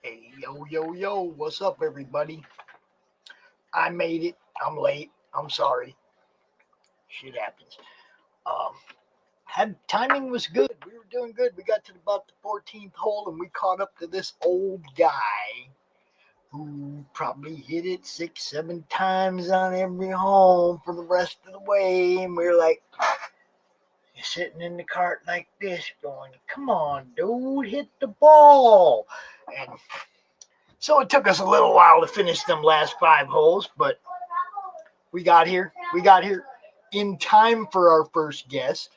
Hey, yo, yo, yo, what's up, everybody? I made it. I'm late. I'm sorry. Shit happens. Um, had timing was good. We were doing good. We got to about the 14th hole and we caught up to this old guy who probably hit it 6, 7 times on every hole for the rest of the way. And we were like, sitting in the cart like this, going, "Come on, dude, hit the ball." And so it took us a little while to finish them last 5 holes, but we got here. We got here in time for our first guest,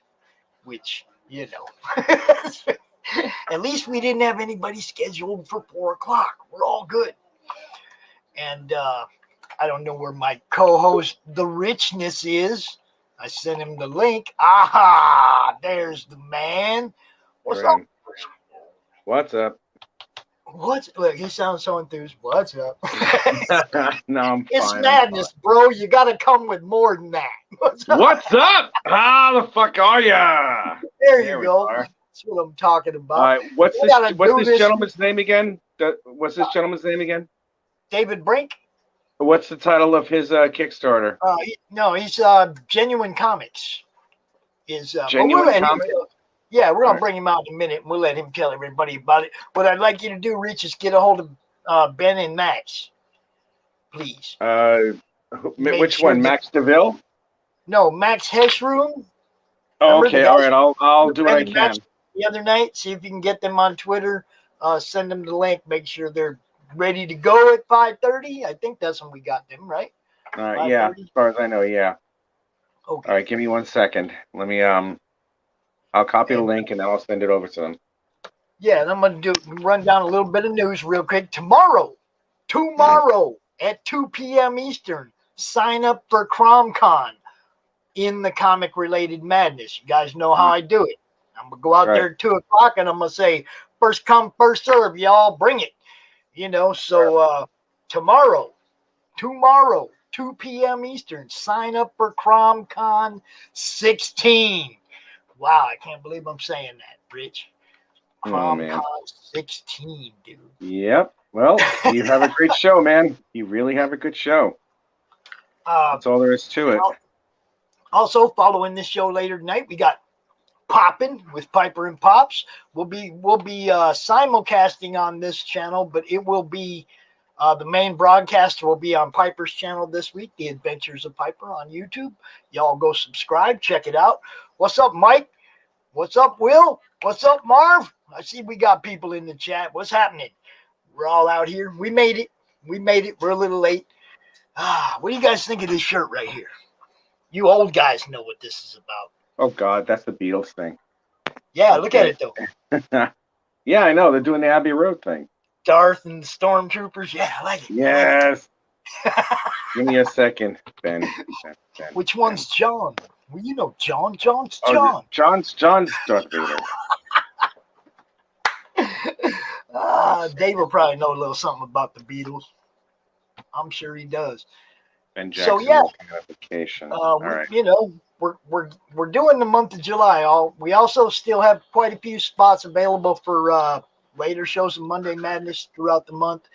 which, at least we didn't have anybody scheduled for 4 o'clock. We're all good. And I don't know where my co-host, the Richness, is. I sent him the link. Aha! There's the man. What's up? What's up? Look, he sounds so enthused. What's up? No, I'm It's fine. madness, bro. You got to come with more than that. What's up? What's up? How the fuck are ya? There you we go. are. That's what I'm talking about. All right, what's We gotta do this this. gentleman's name again? David Brink? What's the title of his Kickstarter? He's Genuine Comics. Genuine Comics? We're going to bring him out in a minute, and we'll let him tell everybody about it. What I'd like you to do, Rich, is get a hold of Ben and Max, please. Which one? Max DeVille? No, Max Headshroom. Oh, okay, all right. I'll do what I can. The other night, see if you can get them on Twitter. Send them the link. Make sure they're ready to go at 5:30. I think that's when we got them, right? Yeah, as far as I know, yeah. Okay. All right, give me 1 second. Let me I'll copy the link and then I'll send it over to them. Yeah, and I'm gonna run down a little bit of news real quick. Tomorrow at 2 p.m. Eastern, sign up for CromCon in the comic related madness. You guys know how I do it. I'm gonna go out there at 2 o'clock and I'm gonna say, first come, first serve, y'all, bring it. Tomorrow, 2 p.m. Eastern, sign up for CromCon 16. Wow, I can't believe I'm saying that, Rich. CromCon 16, dude. Yep. Well, you have a great show, man. You really have a good show. That's all there is to it. Also, following this show later tonight, we got Poppin' with Piper and Pops. We'll be simulcasting on this channel, but it will be the main broadcast will be on Piper's channel this week, The Adventures of Piper on YouTube. Y'all go subscribe, check it out. What's up, Mike? What's up, Will? What's up, Marv? I see we got people in the chat. What's happening? We're all out here. We made it. We're a little late. What do you guys think of this shirt right here? You old guys know what this is about. Oh, God, that's the Beatles thing. Yeah, look at it, though. Yeah, I know. They're doing the Abbey Road thing. Darth and the Stormtroopers. Yeah, I like it. Yes. Give me a second, Ben. Which one's John? Well, you know John. John's John. John's Darth Vader. Dave will probably know a little something about the Beatles. I'm sure he does. Ben Jackson. So yeah, vacation. All right. We're doing the month of July. We also still have quite a few spots available for later shows of Monday Madness throughout the month.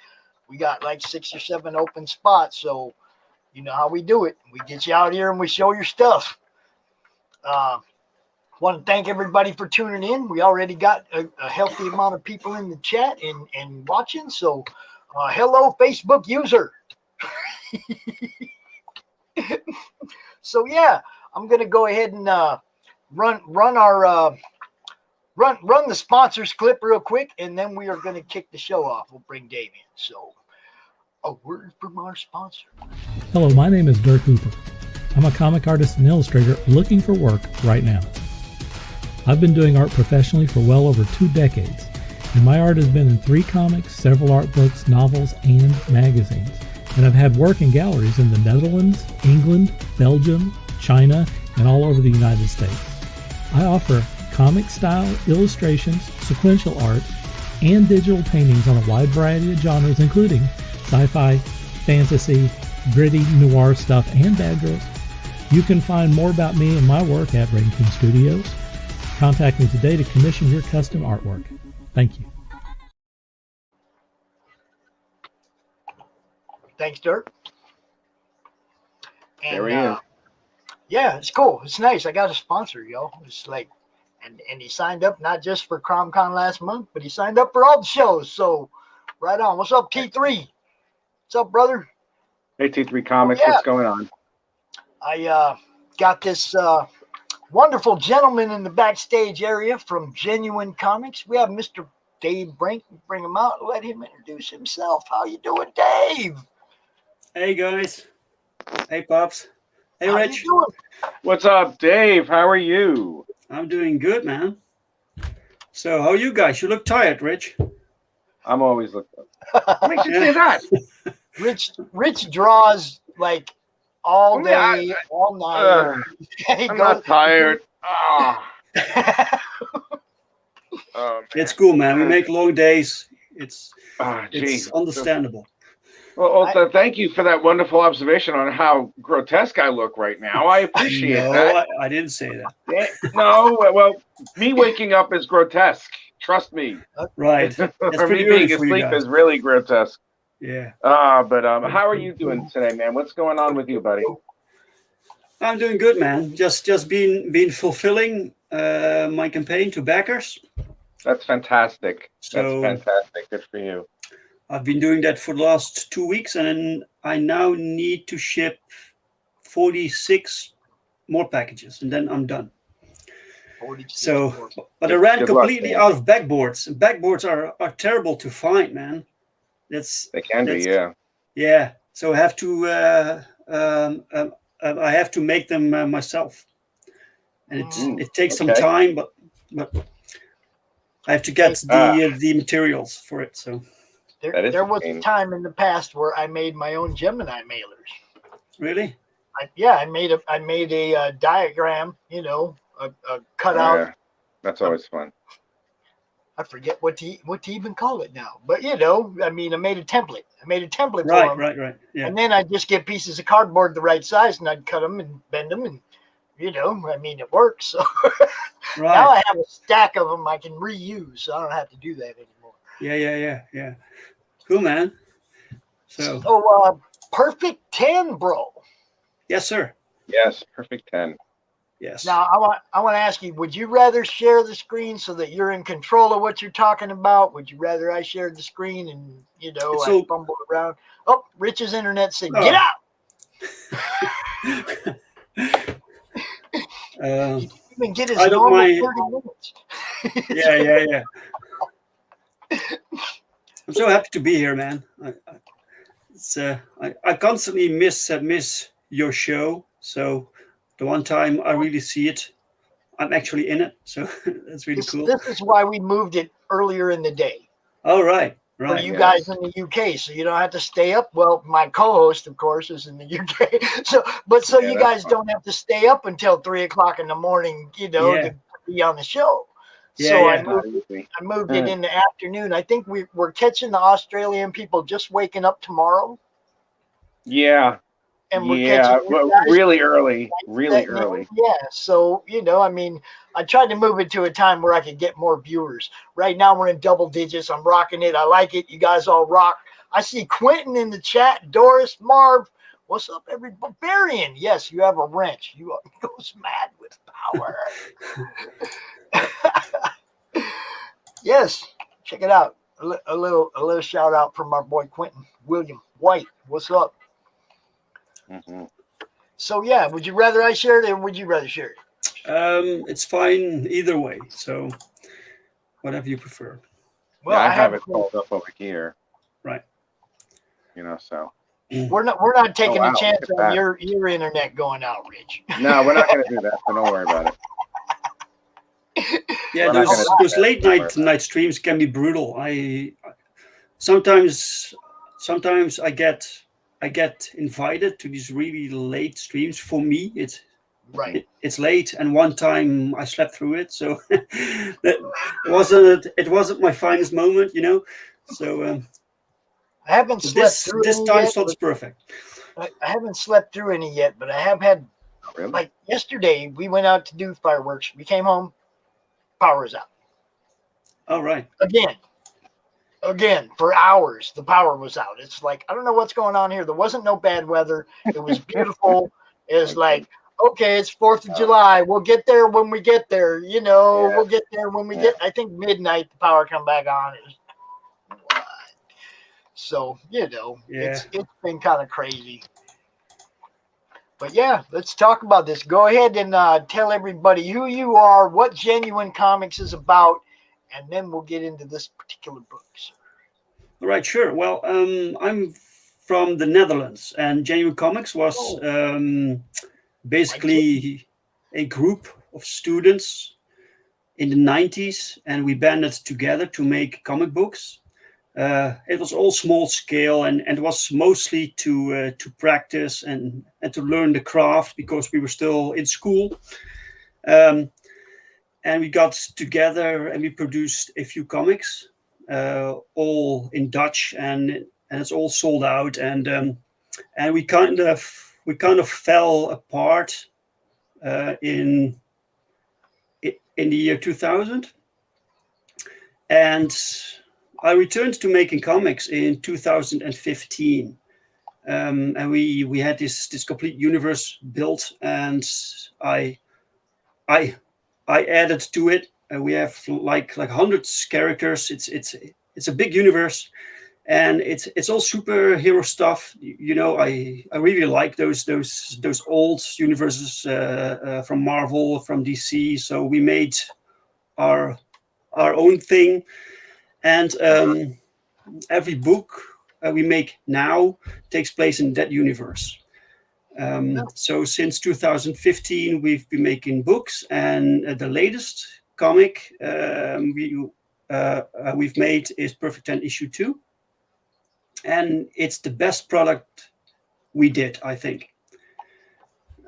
We got like 6 or 7 open spots, so you know how we do it. We get you out here and we show your stuff. Want to thank everybody for tuning in. We already got a healthy amount of people in the chat and watching. So, hello, Facebook user. So yeah, I'm gonna go ahead and run the sponsors clip real quick, and then we are gonna kick the show off. We'll bring Dave in. So, a word from our sponsor. Hello, my name is Dirk Hooper. I'm a comic artist and illustrator looking for work right now. I've been doing art professionally for well over 2 decades, and my art has been in 3 comics, several art books, novels, and magazines. And I've had work in galleries in the Netherlands, England, Belgium, China, and all over the United States. I offer comic-style illustrations, sequential art, and digital paintings on a wide variety of genres, including sci-fi, fantasy, gritty, noir stuff, and bad girls. You can find more about me and my work at Rainkin Studios. Contact me today to commission your custom artwork. Thank you. Thanks, Dirk. And, There he is. Yeah, it's cool. It's nice. I got a sponsor, yo. It's like, and he signed up not just for CromCon last month, but he signed up for all the shows. So, right on. What's up, T3? What's up, brother? Hey, T3 Comics, Yeah. what's going on? I got this wonderful gentleman in the backstage area from Genuine Comics. We have Mr. Dave Brink. Bring him out and let him introduce himself. How you doing, Dave? Hey, guys. Hey, Pops. Hey, How Rich. you doing? What's up, Dave? How are you? I'm doing good, man. So, how are you guys? You look tired, Rich. I'm always looking. What makes you say that? Rich draws like all day, all night. I'm not tired. Oh. It's cool, man. We make long days. It's geez. understandable. Well, thank you for that wonderful observation on how grotesque I look right now. I appreciate that. I didn't say that. No, well, me waking up is grotesque. Trust me. Right. That's Or me being asleep is really grotesque. Yeah. But how are you doing today, man? What's going on with you, buddy? I'm doing good, man. Just been fulfilling my campaign to backers. That's fantastic. So, that's fantastic. Good for you. I've been doing that for the last 2 weeks, and I now need to ship 46 more packages, and then I'm done. So, but I ran completely out of backboards. Backboards are terrible to find, man. They can be, yeah. Yeah. So I have to make them myself, and it takes some time, but I have to get the materials for it. So there was a time in the past where I made my own Gemini mailers. Really? I made a diagram, a cutout. Yeah. That's always fun. I forget what to even call it now, but I made a template. I made a template for them. Right. Yeah. And then I'd just get pieces of cardboard the right size, and I'd cut them and bend them, and it works. So now I have a stack of them I can reuse, so I don't have to do that anymore. Yeah. Cool, man. So perfect 10, bro. Yes, sir. Yes, perfect 10. Yes. Now I want to ask you: would you rather share the screen so that you're in control of what you're talking about? Would you rather I shared the screen and I fumbled around? Oh, Rich's internet said, "Get out." You even get his normal 30 minutes. Yeah. I'm so happy to be here, man. I constantly miss your show. So the one time I really see it, I'm actually in it. So that's really cool. This is why we moved it earlier in the day. Oh, right. For you guys in the UK, so you don't have to stay up. Well, my co-host, of course, is in the UK, so you guys don't have to stay up until 3 o'clock in the morning, to be on the show. I moved it in the afternoon. I think we're catching the Australian people just waking up tomorrow. Yeah. And we're catching really early. Yeah. So, I tried to move it to a time where I could get more viewers. Right now we're in double digits. I'm rocking it. I like it. You guys all rock. I see Quentin in the chat. Doris, Marv. What's up, every barbarian? Yes, you have a wrench. You goes mad with power. Yes. Check it out. A little shout out from our boy Quentin. William White. What's up? Mm-hmm. So would you rather I share it or would you rather share it? It's fine either way. So whatever you prefer. Well, I have it called up over here. Right. So we're not taking a chance on your internet going out, Rich. No, we're not going to do that. So don't worry about it. Yeah, those late night streams can be brutal. I sometimes I get invited to these really late streams. For me, it's late, and one time I slept through it, so it wasn't my finest moment, So I haven't slept through this time slot's perfect. I haven't slept through any yet, but I have had. Like yesterday, we went out to do fireworks. We came home, power was out. All right. Again. again, for hours, the power was out. It's like, I don't know what's going on here. There wasn't no bad weather. It was beautiful. It's like, okay, it's 4th of July. We'll get there when we get there. We'll get there when we get, I think midnight, the power come back on. So, it's been kind of crazy. But yeah, let's talk about this. Go ahead and tell everybody who you are, what Genuine Comics is about, and then we'll get into this particular book. All right, sure. Well, I'm from the Netherlands, and Genuine Comics was basically a group of students in the 90s, and we banded together to make comic books. It was all small scale, and it was mostly to practice and to learn the craft, because we were still in school. And we got together and we produced a few comics, all in Dutch, and it's all sold out. And we kind of fell apart in the year 2000, and I returned to making comics in 2015, and we had this complete universe built, and I added to it. We have like hundreds characters. It's a big universe, and it's all superhero stuff. I really like those old universes from Marvel, from DC. So we made our own thing. And every book we make now takes place in that universe. So since 2015, we've been making books, and the latest comic we've made is Perfect 10 issue 2. And it's the best product we did, I think.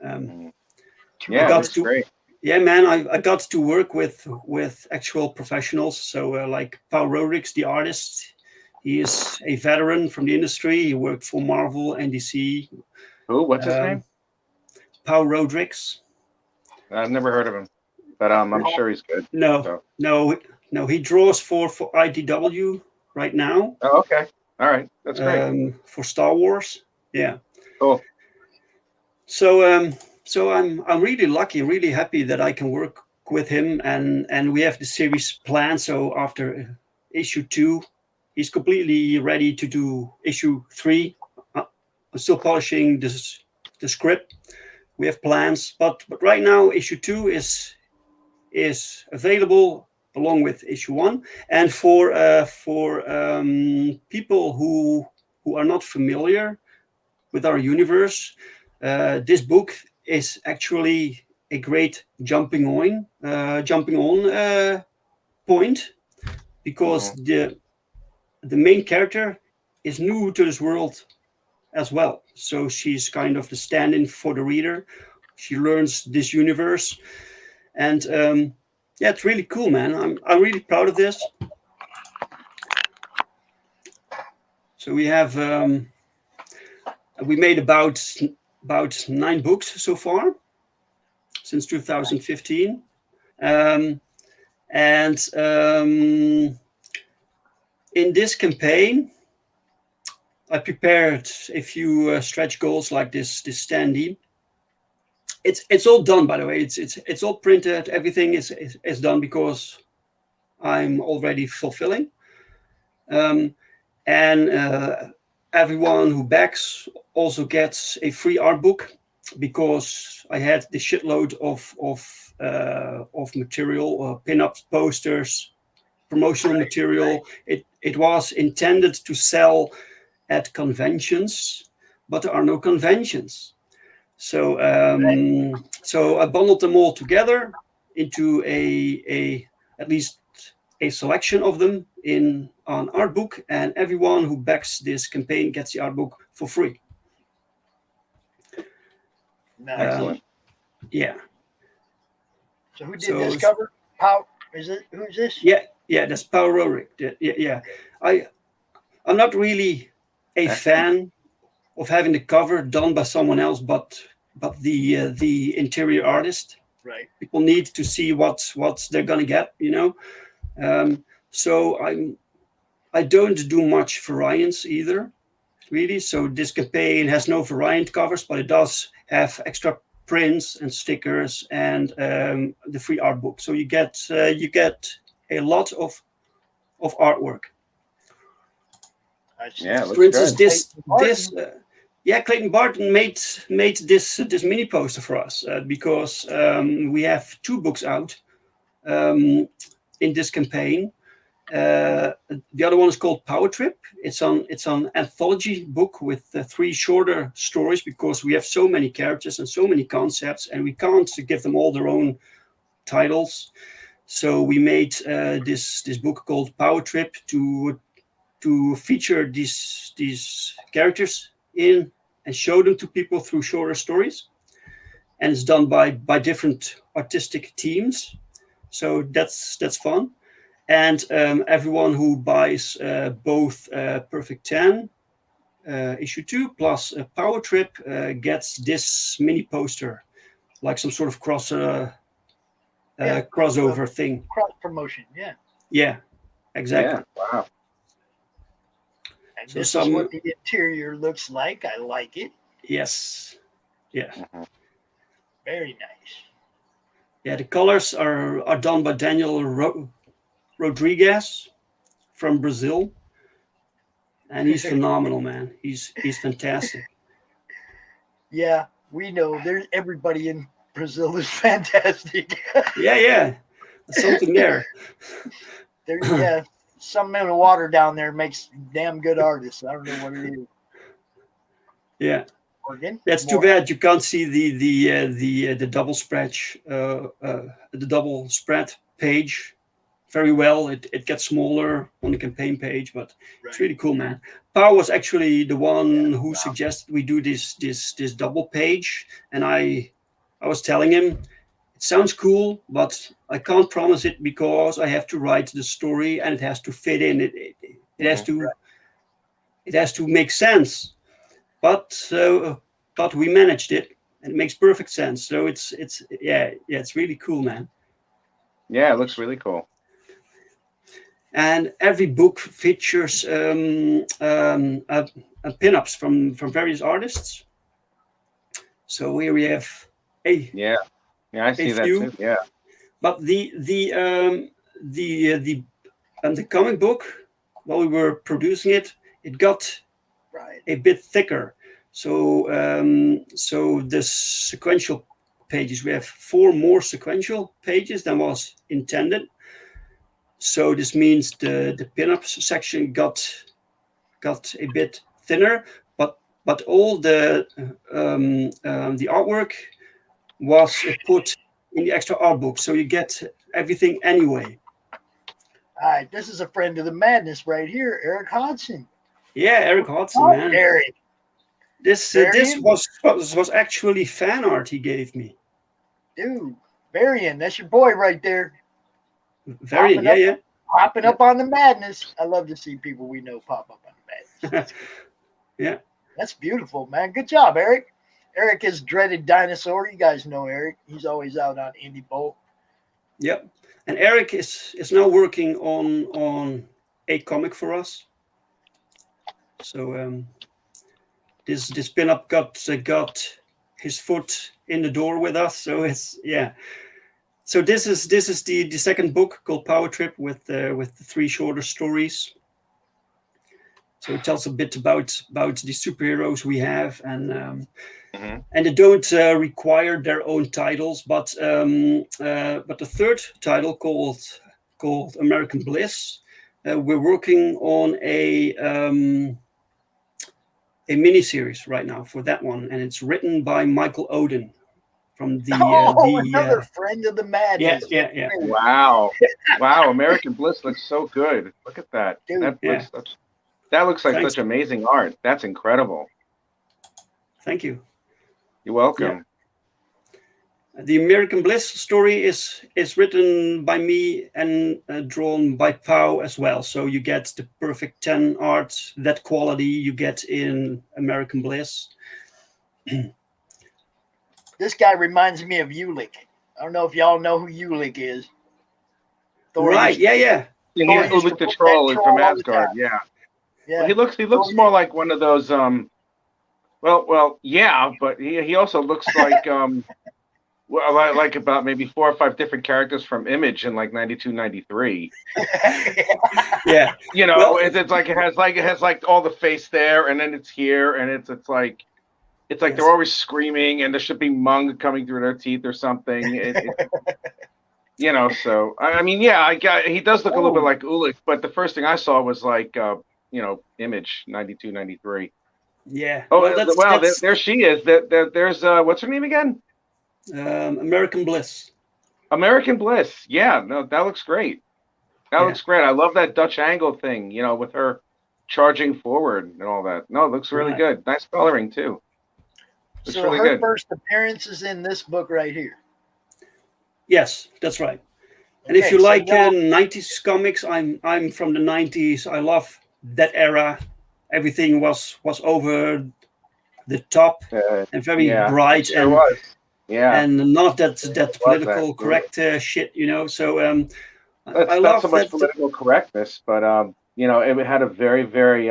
That's great. Yeah, man, I got to work with actual professionals. So like Paul Rodriguez, the artist, he is a veteran from the industry. He worked for Marvel and DC. Who? What's his name? Paul Rodriguez. I've never heard of him, but I'm sure he's good. No, he draws for IDW right now. Oh, okay. All right. That's great. For Star Wars. Yeah. Cool. So I'm really lucky, really happy that I can work with him, and we have the series planned. So after issue 2, he's completely ready to do issue 3. I'm still polishing the script. We have plans, but right now issue 2 is available along with issue 1. And for people who are not familiar with our universe, this book is actually a great jumping on point, because the main character is new to this world as well. So she's kind of the stand-in for the reader. She learns this universe, and it's really cool, man. I'm really proud of this. So we have we made about 9 books so far since 2015. In this campaign, I prepared a few stretch goals like this standee. It's all done, by the way. It's all printed. Everything is done because I'm already fulfilling. Everyone who backs also gets a free art book, because I had the shitload of material, pin-ups, posters, promotional material. It was intended to sell at conventions, but there are no conventions. So so I bundled them all together into at least a selection of them on art book, and everyone who backs this campaign gets the art book for free. Excellent. Yeah. So who did this cover? Who's this? Yeah, that's Paul Rodriguez. Yeah. I'm not really a fan of having the cover done by someone else, but the interior artist. Right. People need to see what they're gonna get, So I don't do much variants either, really. So this campaign has no variant covers, but it does have extra prints and stickers and the free art book. So you get a lot of artwork. Yeah, it looks For instance, good. Clayton Barton made this mini poster for us because we have 2 books out in this campaign. The other one is called Power Trip. It's an anthology book with 3 shorter stories because we have so many characters and so many concepts, and we can't give them all their own titles. So we made this book called Power Trip to feature these characters in and show them to people through shorter stories. And it's done by different artistic teams. So that's fun. And everyone who buys both Perfect 10 issue 2 plus a Power Trip gets this mini poster, like some sort of crossover thing. Cross promotion, yeah. Yeah, exactly. Yeah, wow. And so this is what the interior looks like. I like it. Yes. Yeah. Very nice. Yeah, the colors are done by Daniel Rodriguez from Brazil. And he's phenomenal, man. He's fantastic. Yeah, we know. There's everybody in Brazil is fantastic. Yeah. There's something there. Something in the water down there makes damn good artists. I don't know what it is. Yeah. Morgan? That's too bad you can't see the double spread page very well. It gets smaller on the campaign page, but It's really cool, man. Pau was actually the one who suggested we do this double page, and I was telling him it sounds cool, but I can't promise it because I have to write the story and it has to fit in. It has to make sense. But we managed it, and it makes perfect sense. So it's really cool, man. Yeah, it looks really cool. And every book features pinups from various artists. So here we have I see that too. Yeah, but the comic book, while we were producing it, it got a bit thicker. So the sequential pages, we have 4 more sequential pages than was intended. So this means the pinups section got a bit thinner, but all the artwork was put in the extra art book, so you get everything anyway. All right, this is a friend of the madness right here, Eric Hodson. Yeah, Eric Hodson, man. Eric. This was actually fan art he gave me. Dude, Varian, that's your boy right there. Varian, yeah. Popping up on the madness. I love to see people we know pop up on the madness. Yeah. That's beautiful, man. Good job, Eric. Eric is dreaded dinosaur. You guys know Eric. He's always out on Indie Bowl. Yep. And Eric is now working on a comic for us. So this pinup got his foot in the door with us. So So this is the second book called Power Trip with the 3 shorter stories. So it tells a bit about the superheroes we have, and they don't require their own titles, but the third title called American Bliss, we're working on a miniseries right now for that one, and it's written by Michael Oden. From another friend of the madness. Yeah. Wow. American Bliss looks so good. Look at that. Dude, that looks like such amazing art. That's incredible. Thank you. You're welcome. Yeah. The American Bliss story is written by me and drawn by Pau as well. So you get the Perfect 10 art, that quality you get in American Bliss. This guy reminds me of Ulick. I don't know if y'all know who Ulick is. Right, yeah. Yeah, Thor he's used Ulrich to the put that Troll is from troll all the Asgard. time. Yeah. Yeah. Well, he looks more like one of those. Yeah, but he also looks like like about maybe 4 or 5 different characters from Image in like 92, 93. Yeah. You know, Well, it's like it has like all the face there, and then it's here, and it's like yes. they're always screaming, and there should be mung coming through their teeth or something. You know, so I mean, yeah, he does look a little bit like Ulick, but the first thing I saw was like Image 92, 93. Yeah. Oh, Well, that's there she is. There's what's her name again? American Bliss. American Bliss. Yeah, no, that looks great. That Yeah. looks great. I love that Dutch angle thing, with her charging forward and all that. No, it looks really Right. good. Nice coloring too. Looks So really her good. first appearance is in this book right here. Yes, that's right. And if Okay, you so like now- 90s comics, I'm from the 90s. I love that era. Everything was over the top and very Yeah, bright, it sure was. Yeah, and none of that political that. correct shit, So I That's not love so much that. political correctness, but it had a very, very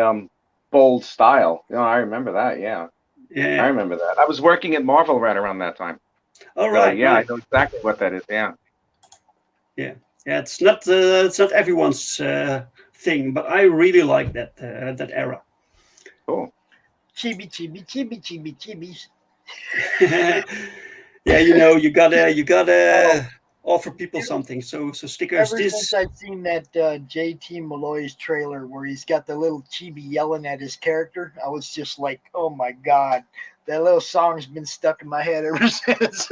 bold style. I remember that. Yeah, Yeah. I remember that. I was working at Marvel right around that time. All So, right. yeah, Right. I know exactly what that is. Yeah. Yeah. It's not everyone's thing, but I really like that era. Cool. Chibi, chibis. Yeah, you gotta offer people something. So stickers. Ever since I've seen that JT Malloy's trailer where he's got the little chibi yelling at his character, I was just like, oh my God, that little song's been stuck in my head ever since.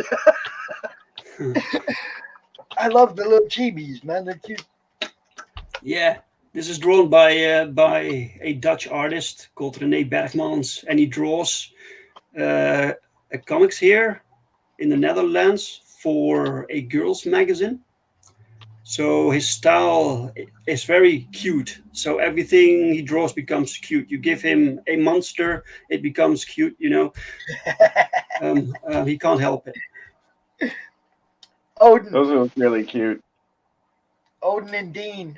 I love the little chibis, man. They're cute. Yeah, this is drawn by a Dutch artist called René Bergmans, and he draws comics here in the Netherlands for a girls' magazine. So his style is very cute. So everything he draws becomes cute. You give him a monster, it becomes cute. He can't help it. Odin. Those are really cute. Odin and Dean,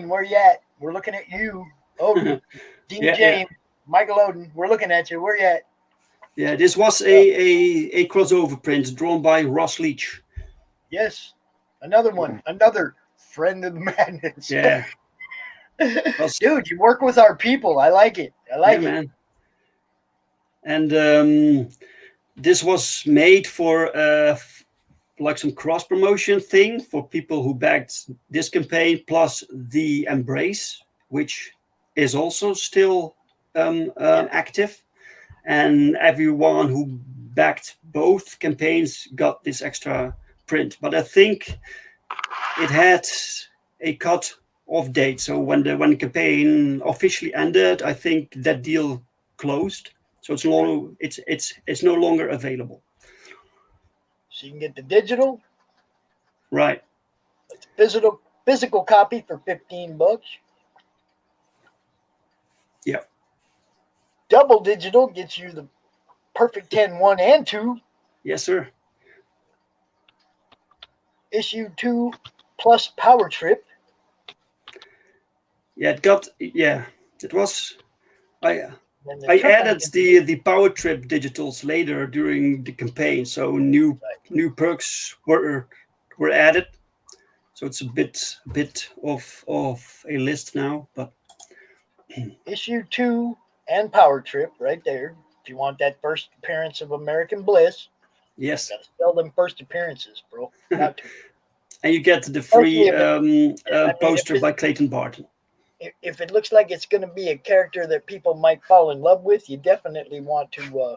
where you at? We're looking at you. Odin, Dean Yeah, James, Michael Odin, we're looking at you. Where you at? Yeah, this was a crossover print drawn by Ross Leach. Yes, another one, another friend of the madness. Yeah. Dude, you work with our people. I like it. I like it. Man. And this was made for like some cross promotion thing for people who backed this campaign plus the Embrace, which is also still active. And everyone who backed both campaigns got this extra print. But I think it had a cut-off date. So when the campaign officially ended, I think that deal closed. So it's no longer available. So you can get the digital, Right? physical copy for $15. Yeah. Double digital gets you the perfect 10, 1, and 2. Yes, sir. Issue 2 plus Power Trip. Yeah, it was. I And I triple added the Power Trip digitals later during the campaign, so new perks were added. So it's a bit of a list now, but Issue 2 and Power Trip right there. If you want that first appearance of American Bliss, yes, gotta sell them first appearances, bro. Got to. and you get the free if poster it's- by Clayton Barton. If it looks like it's going to be a character that people might fall in love with, you definitely want to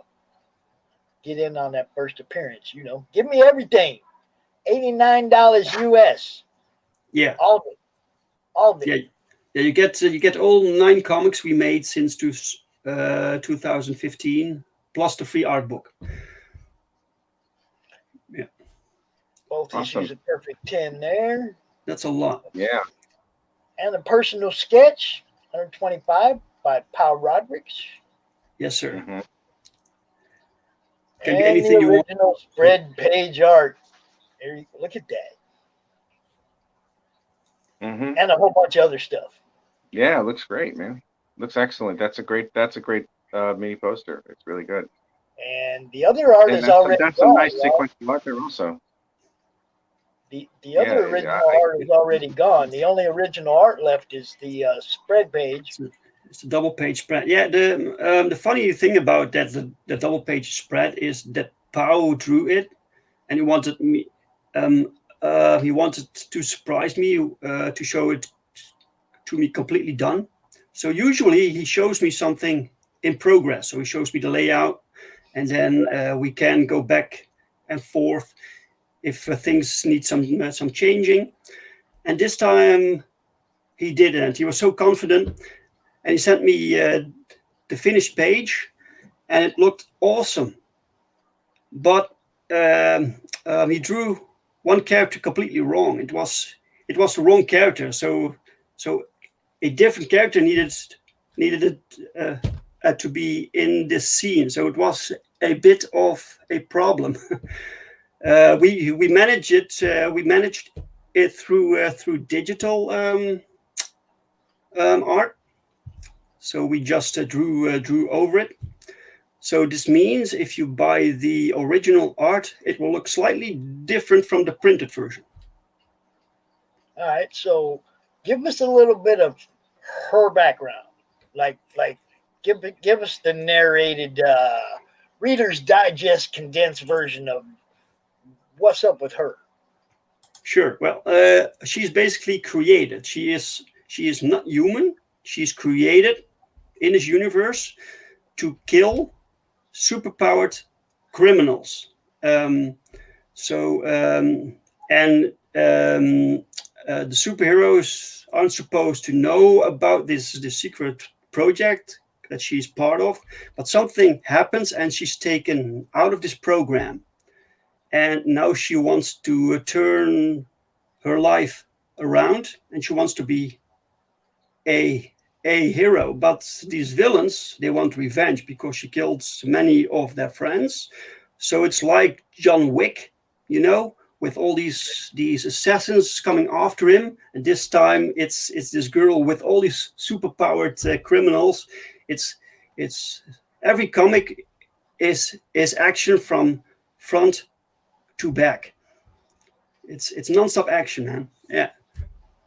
get in on that first appearance. Give me everything. $89 US. Yeah, All of it. Yeah. You get all 9 comics we made since 2015, plus the free art book. Yeah, Both Awesome. issues a perfect 10 there. that's a lot. Yeah. And a personal sketch, 125 by Paul Rodriguez. Yes, sir. Mm-hmm. Can be And anything the you want. original spread page art. Look at that. Mm-hmm. and a whole bunch of other stuff. Yeah, it looks great, man. Looks excellent. That's a great mini poster. It's really good. And the other art And is already that's gone. some nice Y'all. sequential art there also. The other original art is already gone. The only original art left is the spread page. It's a double page spread. Yeah, the funny thing about that the double page spread is that Pao drew it, and he wanted me to surprise me to show it to me completely done. So usually he shows me something in progress. So he shows me the layout, and then we can go back and forth if things need some changing. And this time he didn't. He was so confident, and he sent me the finished page, and it looked awesome. But he drew one character completely wrong. It was the wrong character. So a different character needed it to be in this scene. So it was a bit of a problem. We managed it. We managed it through digital art. So we just drew over it. So this means if you buy the original art, it will look slightly different from the printed version. All right, so give us a little bit of her background, like give us the narrated Reader's Digest condensed version of what's up with her. Sure. Well, she's basically created. She is not human. She's created in this universe to kill superpowered criminals. The superheroes aren't supposed to know about this secret project that she's part of, but something happens and she's taken out of this program, and now she wants to turn her life around, and she wants to be a hero. But these villains, they want revenge because she killed many of their friends. So it's like John Wick, with all these assassins coming after him, and this time it's this girl with all these superpowered criminals. It's every comic is action from front to back. It's non-stop action, man. Yeah,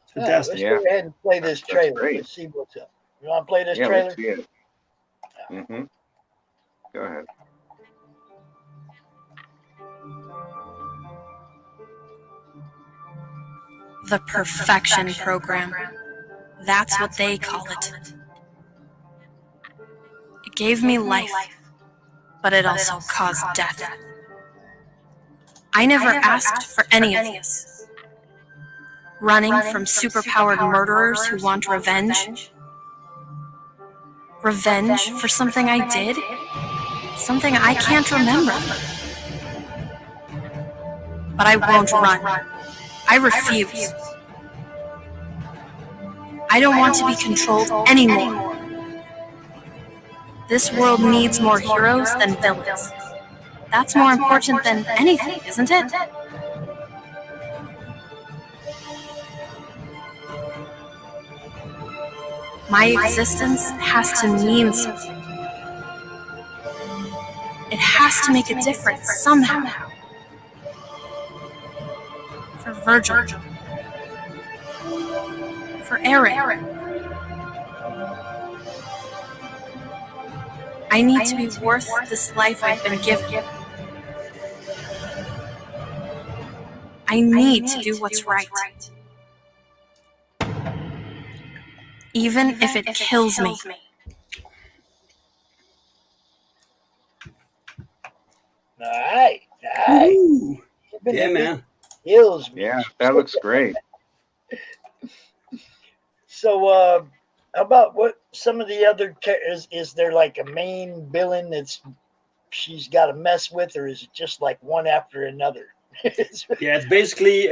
it's fantastic. Let's go ahead and play this trailer. Let's see what's up. You want to play this trailer? Let's see it. Mm-hmm. Go ahead. The perfection program. That's what they call it. It gave me life, but it also caused death. I never asked for any of this. Running from superpowered murderers who want revenge. Revenge for something I did? Something I can't remember. But I won't run. I refuse. I don't want to be controlled anymore. This world needs more heroes than villains. That's more important than anything, isn't it? My existence has to mean something. It has to make a difference somehow. For Virgil. For Aaron. I need to be worth this life I've been given. I need to do what's right. Even if it kills me. All right. Ooh. Yeah, man. Kills me. Yeah, that looks great. So, about what some of the other is there like a main villain she's got to mess with, or is it just like one after another? Yeah, it's basically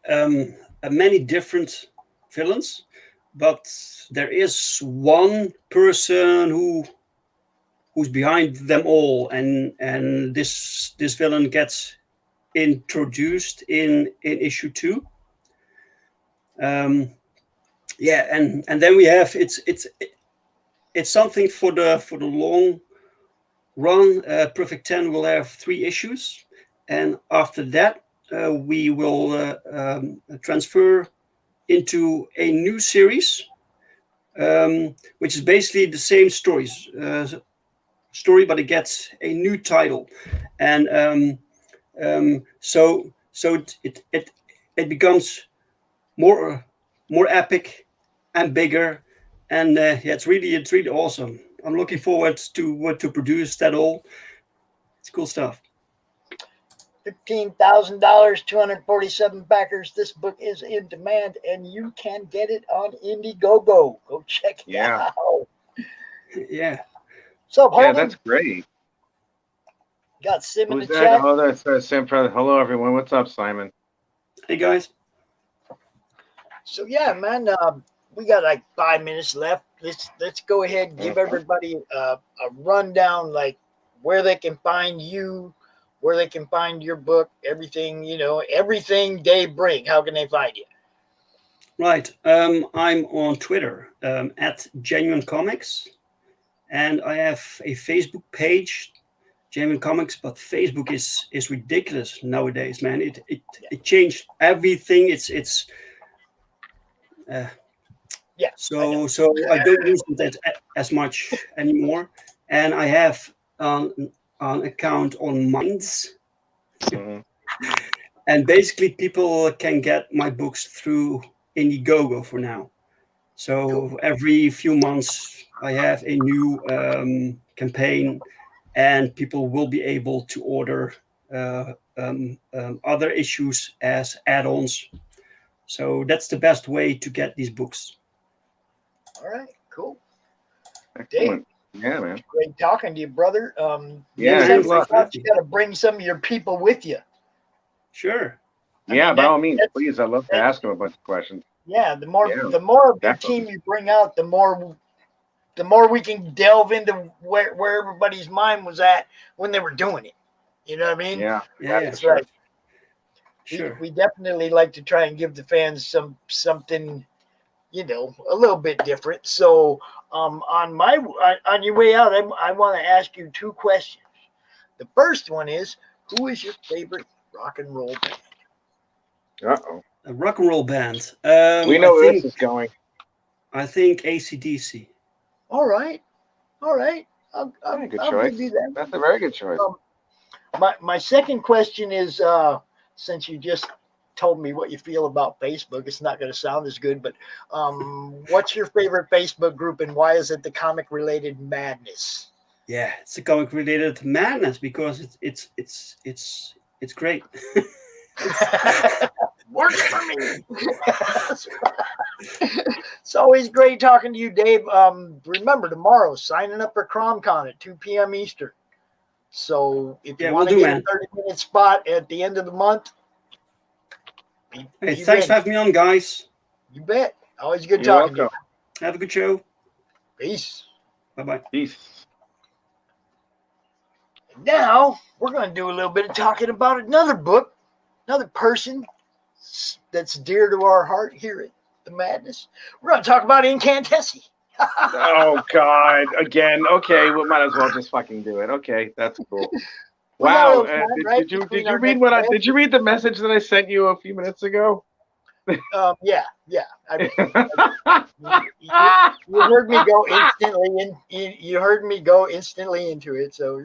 a many different villains, but there is one person who's behind them all, and this villain gets introduced in issue 2. Yeah, and then we have it's something for the long run. Perfect 10 will have 3 issues, and after that we will transfer into a new series, which is basically the same story, but it gets a new title, and so it becomes more epic and bigger, and yeah, it's really awesome. I'm looking forward to produce that all. It's cool stuff. $15,000, 247 backers. This book is in demand, and you can get it on Indiegogo. Go check it out. Yeah. So, yeah, that's great. Got Sim in Who's the that? chat. Oh, that's Sam. Hello, everyone. What's up, Simon? Hey, guys. So yeah, man, we got like 5 minutes left. Let's go ahead and give everybody a rundown, like where they can find you, where they can find your book, everything, everything Dave Brink. How can they find you? Right. I'm on Twitter at Genuine Comics, and I have a Facebook page, Genuine Comics. But Facebook is ridiculous nowadays, man. It changed everything. It's yeah. So I don't use it as much anymore, and I have an account on Minds. And basically people can get my books through Indiegogo for now. So every few months I have a new campaign, and people will be able to order other issues as add-ons. So that's the best way to get these books. All right, cool. Excellent. Dave, yeah, man. Great talking to you, brother. Yeah, you got to bring some of your people with you. Sure. Yeah, by all means, please. I'd love to ask them a bunch of questions. Yeah, the more of your team you bring out, the more we can delve into where everybody's mind was at when they were doing it. You know what I mean? Yeah, that's sure. right. Sure. We definitely like to try and give the fans something, a little bit different. So, on your way out, I want to ask you 2 questions. The first one is, who is your favorite rock and roll band? Uh-oh. A rock and roll band. We know where this is going. I think AC/DC. All right. I'll good choice. give you that. That's a very good choice. My second question is, since you just told me what you feel about Facebook, it's not going to sound as good, but what's your favorite Facebook group, and why is it the Comic Related Madness? Yeah, it's the Comic Related Madness because it's great. Works for me. It's always great talking to you, Dave. Remember, tomorrow, signing up for CromCon at 2 p.m. Eastern. So if you want to get a 30-minute spot at the end of the month, hey, thanks for having me on, guys. You bet. Always good talking to you. Have a good show. Peace. Bye-bye. Peace. And now we're going to do a little bit of talking about another book, another person that's dear to our heart here at The Madness. We're going to talk about Incantessi. Oh God! Again? Okay, we might as well just fucking do it. Okay, that's cool. Wow! Did you read Did you read the message that I sent you a few minutes ago? Yeah. You heard me go instantly in. You heard me go instantly into it. So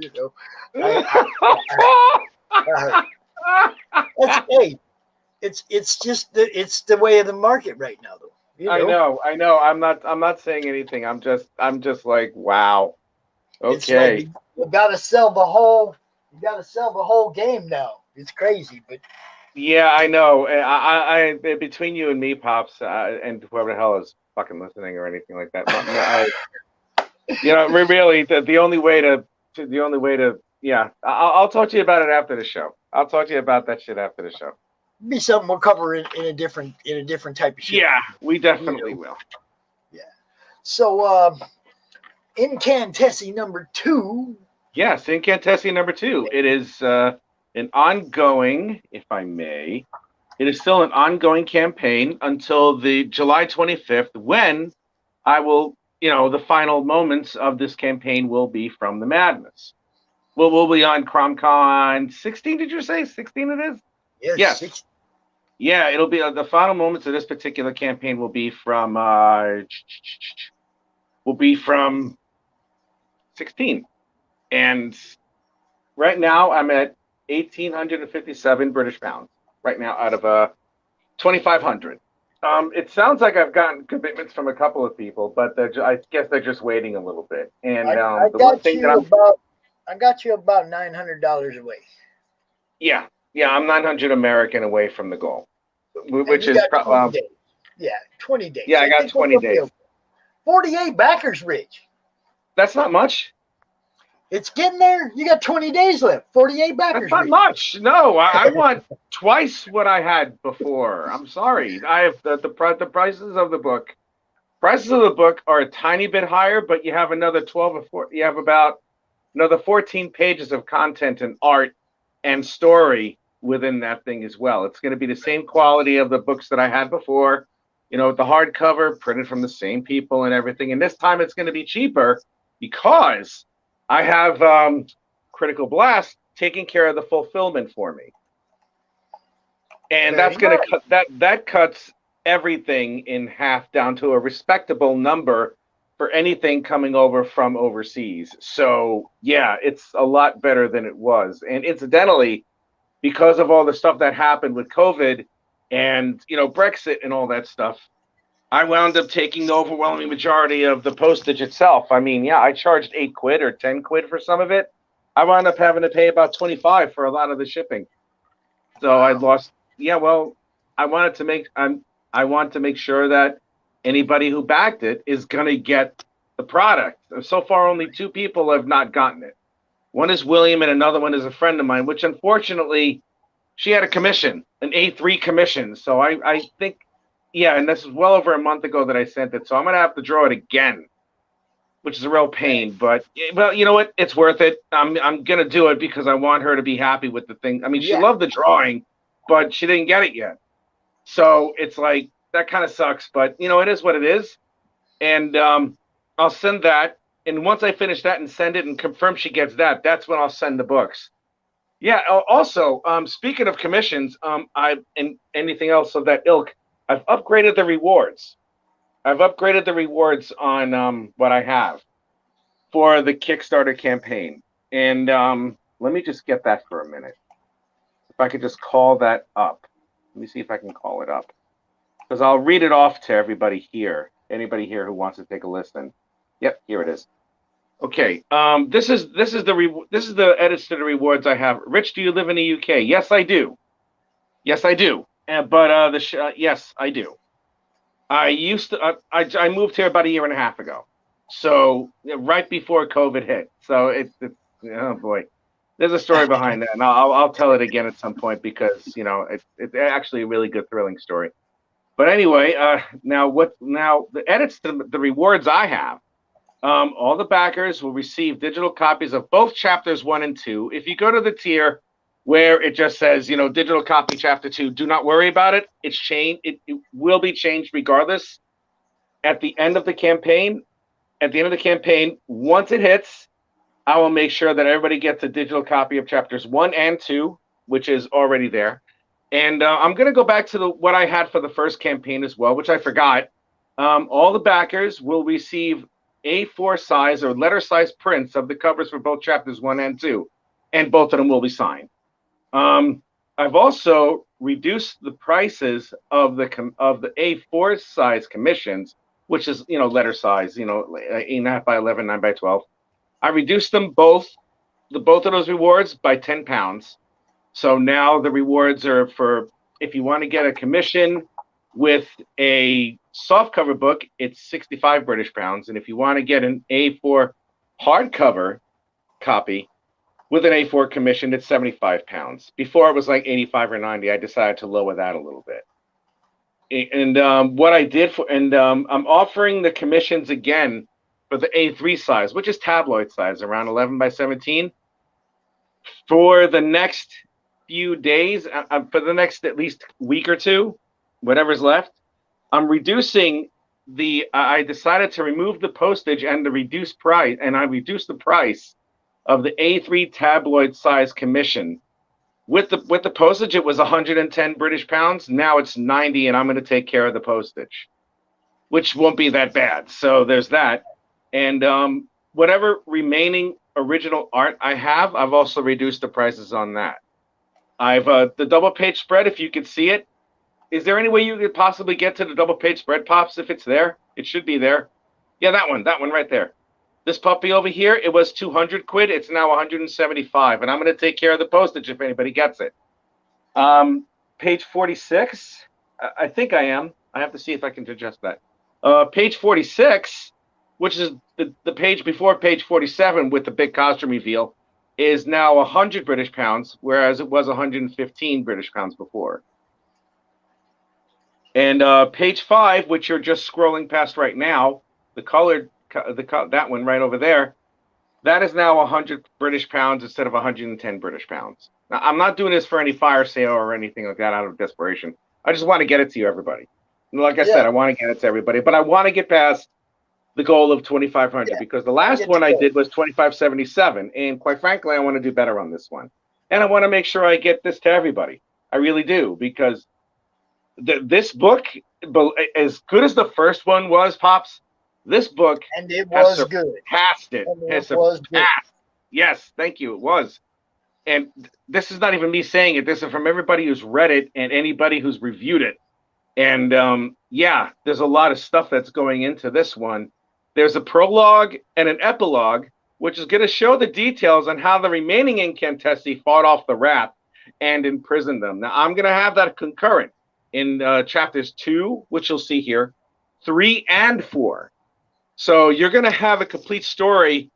it's just the way of the market right now, though. I know. I'm not saying anything. I'm just like, wow. Okay. Like you gotta sell the whole. You gotta sell the whole game now. It's crazy, but. Yeah, I know. I between you and me, Pops, and whoever the hell is fucking listening or anything like that. Really, the only way to, yeah. I'll talk to you about it after the show. I'll talk to you about that shit after the show. Be something we'll cover in a different type of show. Yeah, we definitely will. Yeah. So Incantessi number 2. Yes, Incantessi number 2. It is an ongoing, if I may, It is still an ongoing campaign until the July 25th, when I will, the final moments of this campaign will be from the Madness. We'll be on CromCon 16. Did you say 16? It is. Yes. 16. Yeah, it'll be the final moments of this particular campaign will be from 16. And right now I'm at 1,857 British pounds right now out of 2,500. It sounds like I've gotten commitments from a couple of people, but I guess they're just waiting a little bit. And I the one thing that I got you about $900 away. Yeah, I'm 900 American away from the goal, which is 20 days. Yeah, 20 days. Yeah, I got 20 days. 48 backers, Rich. That's not much. It's getting there. You got 20 days left. 48 backers. That's not much. No, I want twice what I had before. I'm sorry. I have the prices of the book. Prices of the book are a tiny bit higher, but you have another 12 or 14. You have about another 14 pages of content and art and story within that thing as well. It's going to be the same quality of the books that I had before, the hardcover printed from the same people and everything. And this time it's going to be cheaper because I have Critical Blast taking care of the fulfillment for me. And that's going to cut that cuts everything in half down to a respectable number for anything coming over from overseas. So yeah, it's a lot better than it was. And incidentally, because of all the stuff that happened with COVID and Brexit and all that stuff, I wound up taking the overwhelming majority of the postage itself. I mean, yeah, I charged £8 or £10 for some of it. I wound up having to pay about 25 for a lot of the shipping. So I lost. Yeah, well, I want to make sure that anybody who backed it is going to get the product. So far, only 2 people have not gotten it. One is William and another one is a friend of mine, which unfortunately, she had a commission, an A3 commission. So I think, yeah, and this is well over a month ago that I sent it. So I'm going to have to draw it again, which is a real pain. But, well, you know what? It's worth it. I'm going to do it because I want her to be happy with the thing. I mean, she loved the drawing, but she didn't get it yet. So it's like, that kind of sucks, but it is what it is. And I'll send that. And once I finish that and send it and confirm she gets that, that's when I'll send the books. Yeah. Also, speaking of commissions, and anything else of that ilk, I've upgraded the rewards. I've upgraded the rewards on what I have for the Kickstarter campaign. And let me just get that for a minute. If I could just call that up. Let me see if I can call it up. Because I'll read it off to everybody here. Anybody here who wants to take a listen. Yep, here it is. Okay. This is the edits to the rewards I have. Rich, do you live in the UK? Yes, I do. Yes, I do. Yes, I do. I used to. I moved here about a year and a half ago. So right before COVID hit. So it's oh boy. There's a story behind that, and I'll tell it again at some point because it's actually a really good thrilling story. But anyway, now the edits to the rewards I have. All the backers will receive digital copies of both chapters 1 and 2. If you go to the tier where it just says, digital copy chapter 2, do not worry about it. It's changed. It will be changed regardless. At the end of the campaign, once it hits, I will make sure that everybody gets a digital copy of chapters 1 and 2, which is already there. And I'm going to go back to what I had for the first campaign as well, which I forgot. All the backers will receive A4 size or letter size prints of the covers for both chapters 1 and 2, and both of them will be signed. I've also reduced the prices of the A4 size commissions, which is letter size, 8.5 by 11, 9 by 12. I reduced them both of those rewards by £10. So now the rewards are for, if you want to get a commission with a softcover book, it's 65 British pounds. And if you want to get an A4 hardcover copy with an A4 commission, it's 75 pounds. Before it was like 85 or 90. I decided to lower that a little bit. And what I did I'm offering the commissions again for the A3 size, which is tabloid size, around 11 by 17, for the next few days, for the next at least week or two, whatever's left, I'm reducing I decided to remove the postage and the reduced price, and I reduced the price of the A3 tabloid size commission. With the postage, it was 110 British pounds. Now it's 90, and I'm going to take care of the postage, which won't be that bad. So there's that. And whatever remaining original art I have, I've also reduced the prices on that. I've the double page spread, if you could see it. Is there any way you could possibly get to the double page spread, Pops, if it's there? It should be there. Yeah, that one right there. This puppy over here, it was 200 quid. It's now 175, and I'm going to take care of the postage if anybody gets it. Page 46, I think I am. I have to see if I can adjust that. Page 46, which is the page before page 47 with the big costume reveal, is now 100 British pounds, whereas it was 115 British pounds before. And page 5, which you're just scrolling past right now, the colored, that one right over there, that is now 100 British pounds instead of 110 British pounds. Now, I'm not doing this for any fire sale or anything like that out of desperation. I just want to get it to you, everybody. And like I said, I want to get it to everybody, but I want to get past the goal of 2,500 because the last one I did was 2,577, and quite frankly, I want to do better on this one, and I want to make sure I get this to everybody. I really do, because this book, as good as the first one was, Pops, this book and it was good. Passed it. It was good. Yes, thank you. It was. And this is not even me saying it. This is from everybody who's read it and anybody who's reviewed it. And yeah, there's a lot of stuff that's going into this one. There's a prologue and an epilogue, which is going to show the details on how the remaining incantessi fought off the wrath and imprisoned them. Now, I'm going to have that concurrent in chapters 2, which you'll see here, 3 and 4. So you're going to have a complete story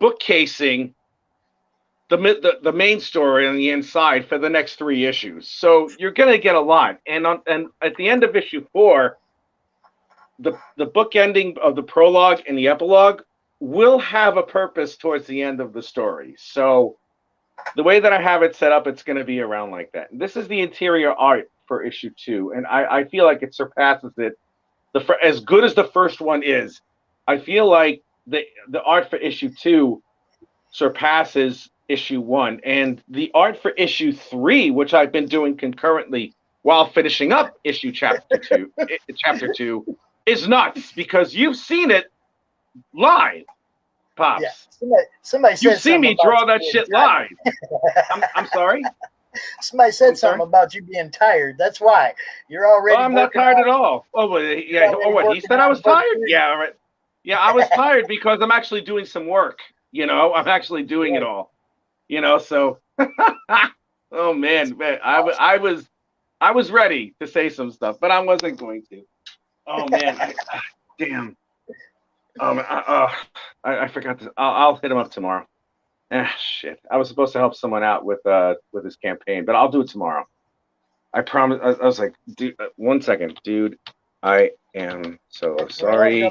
bookcasing the main story on the inside for the next 3 issues. So you're going to get a lot. And at the end of issue 4, the book ending of the prologue and the epilogue will have a purpose towards the end of the story. So the way that I have it set up, it's going to be around like that. And this is the interior art for issue 2, and I feel like it surpasses it. As good as the first one is, I feel like the art for issue 2 surpasses issue 1, and the art for issue 3, which I've been doing concurrently while finishing up chapter 2, is nuts, because you've seen it live, Pops. Yeah. Somebody said you've seen me draw that shit live. I'm sorry. Somebody said something about you being tired. That's why you're already. Oh, I'm not tired at all. Oh, well, yeah. Oh, what? He said I was tired. Yeah, all right. Yeah, I was tired because I'm actually doing some work. You know, I'm actually doing it all. You know, so. Oh man, I was ready to say some stuff, but I wasn't going to. Oh man, damn. I forgot to. I'll hit him up tomorrow. Shit. I was supposed to help someone out with his campaign, but I'll do it tomorrow. I promise. I was like, dude, 1 second, dude. I am so sorry.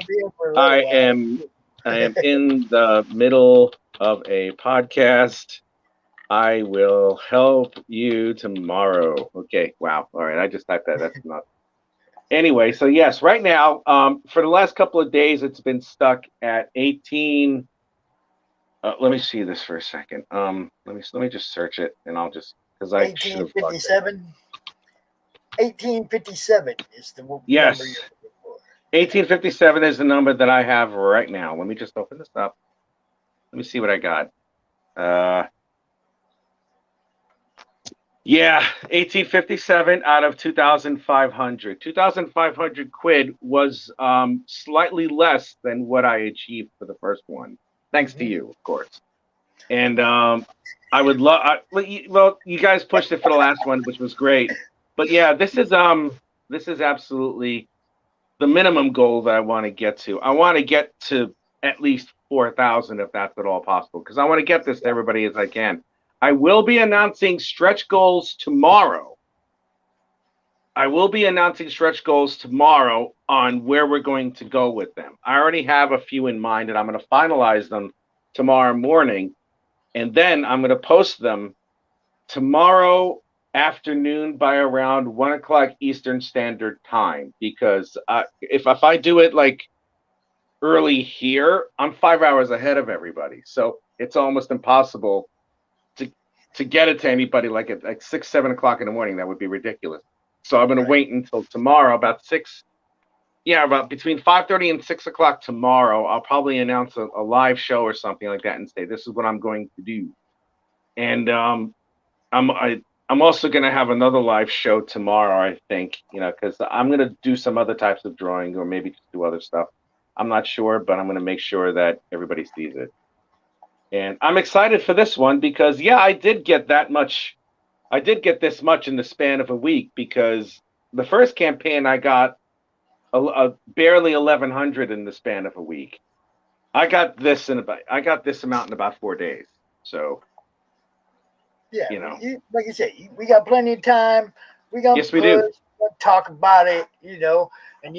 I am in the middle of a podcast. I will help you tomorrow. Okay. Wow. All right. I just typed that. That's not. Anyway, so yes, right now, for the last couple of days, it's been stuck at 18. Let me see this for a second. Let me just search it, and I'll just because I 1857. 1857 is the number. Yes, 1857 is the number that I have right now. Let me just open this up. Let me see what I got. Yeah, 1857 out of 2,500. 2,500 quid was slightly less than what I achieved for the first one. Thanks to you, of course. And I would love. Well, you guys pushed it for the last one, which was great. But yeah, this is absolutely the minimum goal that I want to get to. I want to get to at least 4,000 if that's at all possible, because I want to get this to everybody as I can. I will be announcing stretch goals tomorrow. On where we're going to go with them. I already have a few in mind, and I'm going to finalize them tomorrow morning, and then I'm going to post them tomorrow afternoon by around 1 o'clock Eastern Standard Time, because if I do it like early here, I'm 5 hours ahead of everybody, so it's almost impossible to get it to anybody like at like 6-7 o'clock in the morning. That would be ridiculous. So I'm going to wait until tomorrow about 6. Yeah, about between 5:30 and 6 o'clock tomorrow. I'll probably announce a live show or something like that and say this is what I'm going to do. And I'm also going to have another live show tomorrow, I think, because I'm going to do some other types of drawing or maybe just do other stuff. I'm not sure, but I'm going to make sure that everybody sees it. And I'm excited for this one because, yeah, I did get this much in the span of a week, because the first campaign I got barely 1,100 in the span of a week. I got this amount in about 4 days. So, yeah, like you said, we got plenty of time. Yes, we do. Talk about it, and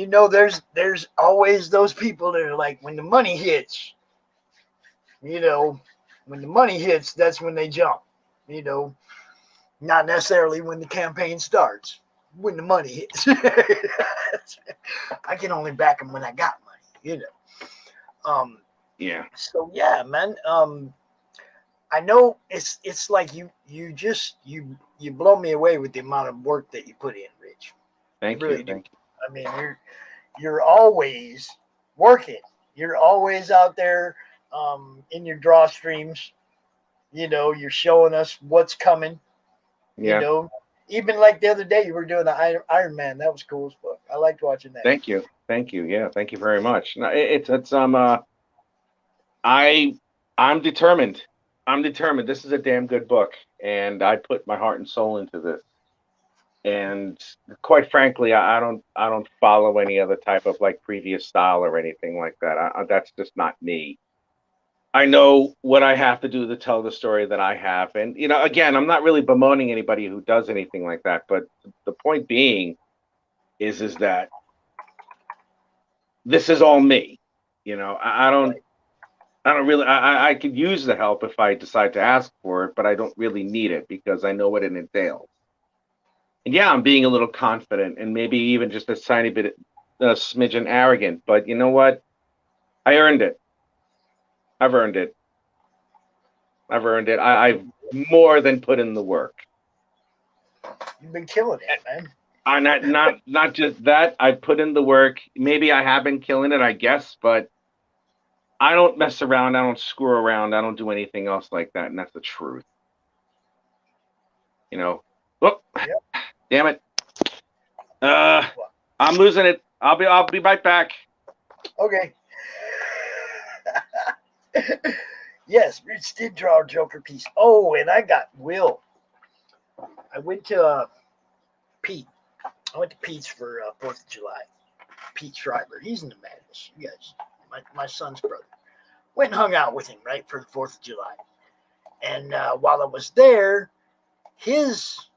there's always those people that are like, when the money hits, that's when they jump, not necessarily when the campaign starts, when the money hits. I can only back them when I got money, Yeah. So yeah, man. I know it's like you blow me away with the amount of work that you put in, Rich. Thank you. Thank you. I mean, you're always working. You're always out there in your draw streams. You're showing us what's coming. Yeah. Even like the other day, you were doing the Iron Man. That was cool as fuck. I liked watching that. Thank you. Yeah, thank you very much. No, I'm determined. This is a damn good book, and I put my heart and soul into this. And quite frankly, I don't follow any other type of like previous style or anything like that. That's just not me. I know what I have to do to tell the story that I have. And, again, I'm not really bemoaning anybody who does anything like that. But the point being is that this is all me. I don't really, I could use the help if I decide to ask for it, but I don't really need it because I know what it entails. And yeah, I'm being a little confident and maybe even just a tiny bit, a smidgen arrogant. But you know what? I earned it. I've earned it. I've more than put in the work. You've been killing it, man. I'm not just that. I put in the work. Maybe I have been killing it, I guess, but I don't mess around. I don't screw around. I don't do anything else like that, and that's the truth. Look, damn it. I'm losing it. I'll be right back. Okay. Yes, Rich did draw a Joker piece. Oh, and I got Will. I went to Pete. I went to Pete's for 4th of July. Pete Schreiber. He's in the Madness. You guys, my son's brother. Went and hung out with him, right, for the 4th of July. And while I was there, his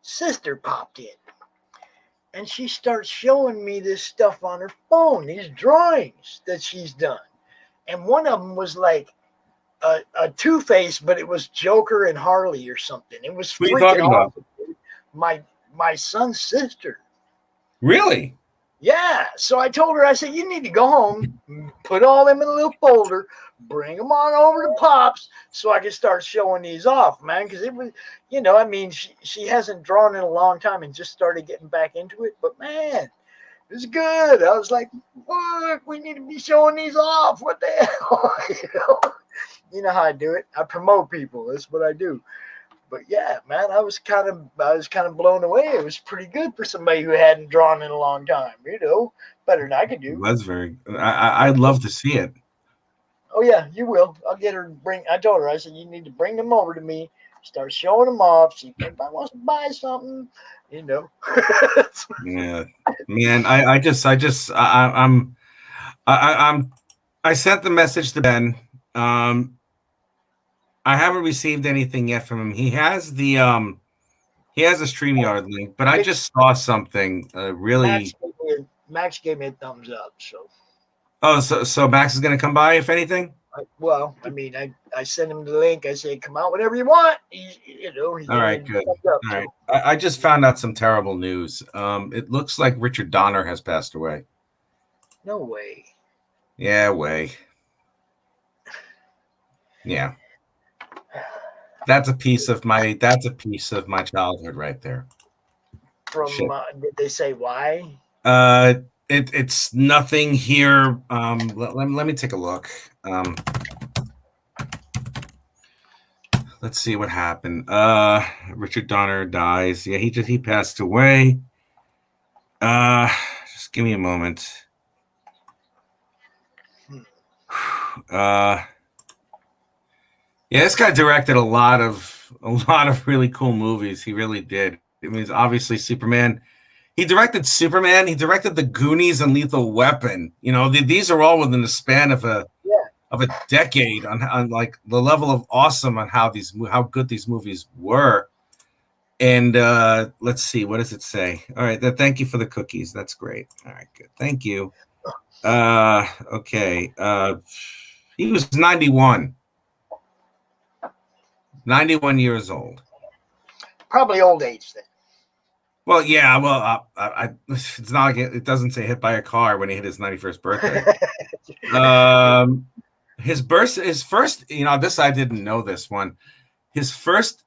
sister popped in. And she starts showing me this stuff on her phone, these drawings that she's done. And one of them was like a Two-Face, but it was Joker and Harley or something. It was freaking awesome. My son's sister. Really? Yeah. So I told her, I said, you need to go home, put all them in a little folder, bring them on over to Pops so I can start showing these off, man. Because it was, she hasn't drawn in a long time and just started getting back into it. But, man, it was good. I was like, fuck, we need to be showing these off. What the hell? You know how I do it. I promote people. That's what I do. But yeah, man, I was kind of blown away. It was pretty good for somebody who hadn't drawn in a long time. Better than I could do. That's very. I'd love to see it. Oh yeah, you will. I'll get her. I told her. I said you need to bring them over to me. Start showing them off. See if anybody wants to buy something. Yeah, man. I sent the message to Ben. I haven't received anything yet from him. He has a StreamYard link, but I just saw something really. Max gave me a thumbs up. So. Oh, so Max is going to come by if anything? I mean, I sent him the link. I said, come out whenever you want. He's All right, good. All right. I just found out some terrible news. It looks like Richard Donner has passed away. No way. Yeah, way. Yeah. That's a piece of my childhood right there. From did they say why? It's nothing here. Let me take a look. Let's see what happened. Richard Donner dies. Yeah, he passed away. Just give me a moment. Yeah, this guy directed a lot of really cool movies. He really did. I mean, obviously Superman. He directed Superman. He directed The Goonies and Lethal Weapon. You know, these are all within the span of a decade on like the level of awesome on how good these movies were. And let's see, what does it say? All right, thank you for the cookies. That's great. All right, good. Thank you. Okay. He was 91. 91 years old. Probably old age then. Well, yeah. Well, it's not like it doesn't say hit by a car when he hit his 91st birthday. His first, you know, this I didn't know this one. His first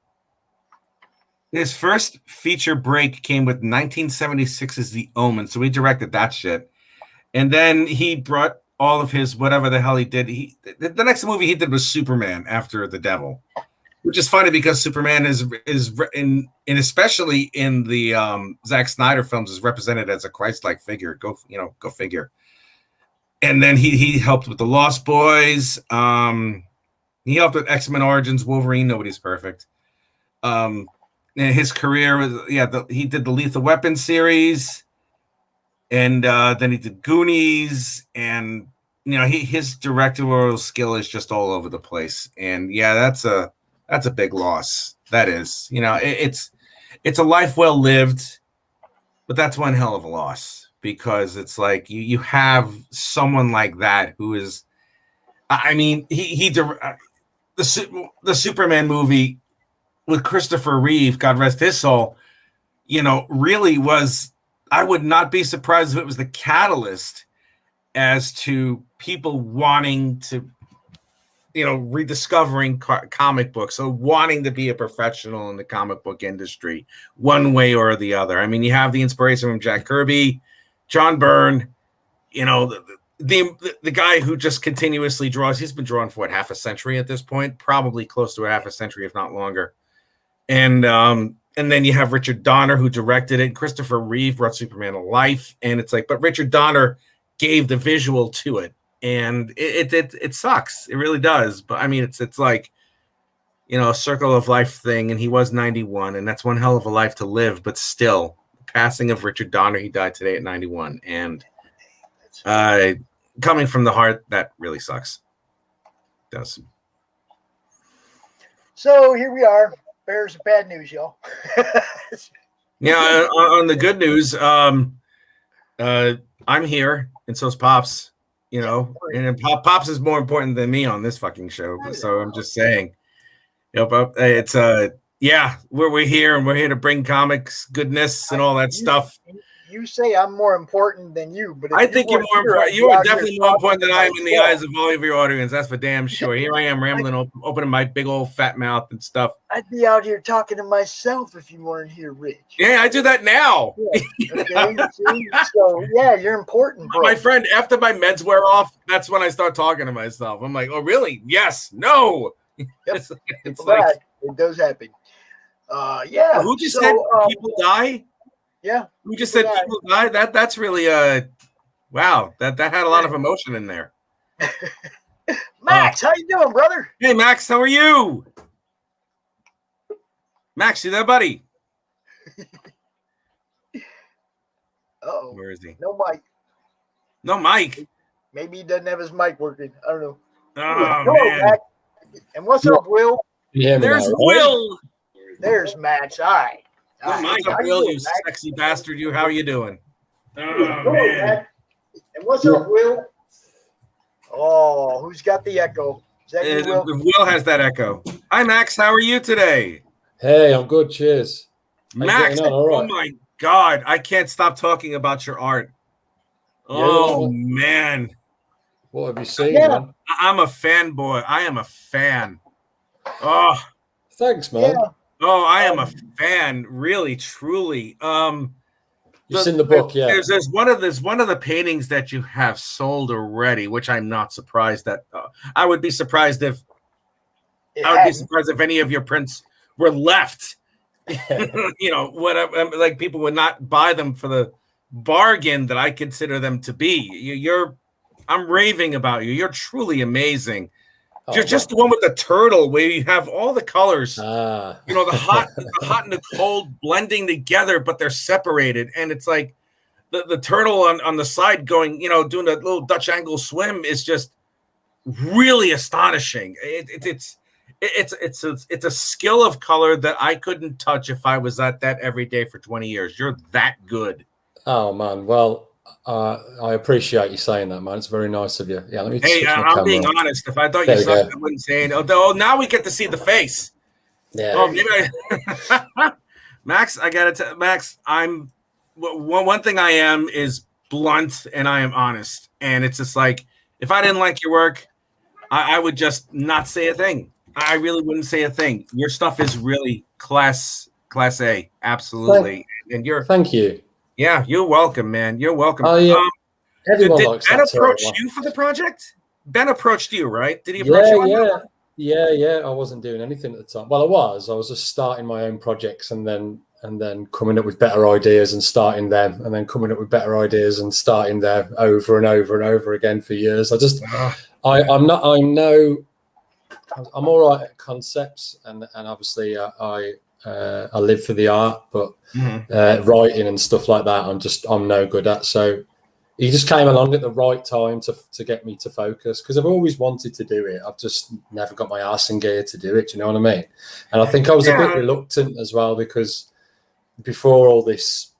feature break came with 1976's The Omen, so he directed that shit, and then he brought all of his whatever the hell he did. The next movie he did was Superman After the Devil. Which is funny because Superman is in especially in the Zack Snyder films is represented as a Christ-like figure. Go figure. And then he helped with the Lost Boys. He helped with X-Men Origins Wolverine. Nobody's perfect. And his career was he did the Lethal Weapon series, and then he did Goonies, and you know his directorial skill is just all over the place. And yeah, that's a big loss. That is, you know, it's a life well lived, but that's one hell of a loss because it's like you have someone like that who is, I mean, the Superman movie with Christopher Reeve, God rest his soul, you know, really was, I would not be surprised if it was the catalyst as to people wanting to, you know, rediscovering comic books, so wanting to be a professional in the comic book industry one way or the other. I mean, you have the inspiration from Jack Kirby, John Byrne, you know, the guy who just continuously draws. He's been drawing for what, half a century at this point, probably close to a half a century, if not longer. And then you have Richard Donner who directed it. Christopher Reeve brought Superman to life, and it's like, but Richard Donner gave the visual to it. And it sucks. It really does. But I mean, it's like, you know, a circle of life thing. And he was 91, and that's one hell of a life to live. But still, the passing of Richard Donner, he died today at 91. And coming from the heart, that really sucks. It does. So here we are. Bears of bad news, y'all. Yeah. On the good news, I'm here, and so's Pops. You know, and Pops is more important than me on this fucking show. So I'm just saying, yep, it's we're here, and we're here to bring comics goodness and all that stuff. You say I'm more important than you, but I think you're more important. You are definitely more important than I am in the eyes of all of your audience. That's for damn sure. Here I am rambling, opening my big old fat mouth and stuff. I'd be out here talking to myself if you weren't here, Rich. Yeah, I do that now. Yeah. Okay. So yeah, you're important, bro. My friend, after my meds wear off, that's when I start talking to myself. I'm like, oh, really? Yes. No. Yep. it's like it does happen. Yeah. Who just said people die? Yeah. Who just said people die? That's really wow. That had a lot of emotion in there. Max, how you doing, brother? Hey, Max, how are you? Max, you there, buddy? Uh-oh. Where is he? No mic. No mic. Maybe he doesn't have his mic working. I don't know. Oh, Hello, man. Max. And what's up, Will? Yeah, There's Will. There's Max. All right. What's up, Will, you sexy bastard? How are you doing? Oh, man. And what's up, Will? Oh, who's got the echo? Is that you, Will? Will has that echo. Hi, Max. How are you today? Hey, I'm good. Cheers. How you Max, getting on? All right. oh my God. I can't stop talking about your art. Oh, man. What have you seen, Yeah. man? I'm a fanboy. I am a fan. Oh, Thanks, man. Yeah. oh, I am a fan, really, truly. You've seen the book, yeah. There's one of the paintings that you have sold already, which I'm not surprised that. I would be surprised if any of your prints were left. You know, whatever. Like people would not buy them for the bargain that I consider them to be. I'm raving about you. You're truly amazing. You're just the one with the turtle where you have all the colors. You know, the hot and the cold blending together, but they're separated. And it's like the turtle on the side going, you know, doing a little Dutch angle swim is just really astonishing. It's a skill of color that I couldn't touch if I was at that every day for 20 years. You're that good. Oh man, well, I appreciate you saying that, man. It's very nice of you. Yeah, let me. Hey, I'm being honest. If I thought you sucked, I wouldn't say it. Oh, now we get to see the face. Yeah. Oh, maybe Max, I gotta tell Max, I'm one thing I am is blunt and I am honest. And it's just like if I didn't like your work, I would just not say a thing. I really wouldn't say a thing. Your stuff is really class A, absolutely. Thank you. Yeah, you're welcome, man. You're welcome. Oh yeah. Everyone did likes Ben that approach sort of you for the project? Ben approached you, right? Did he approach you? Yeah. I wasn't doing anything at the time. Well, I was just starting my own projects and then coming up with better ideas and starting them, and then coming up with better ideas and starting them over and over and over again for years. I'm all right at concepts, and obviously I live for the art, but writing and stuff like that, I'm no good at. So he just came along at the right time to get me to focus, because I've always wanted to do it. I've just never got my arse in gear to do it. Do you know what I mean? And I think I was a bit reluctant as well, because before all this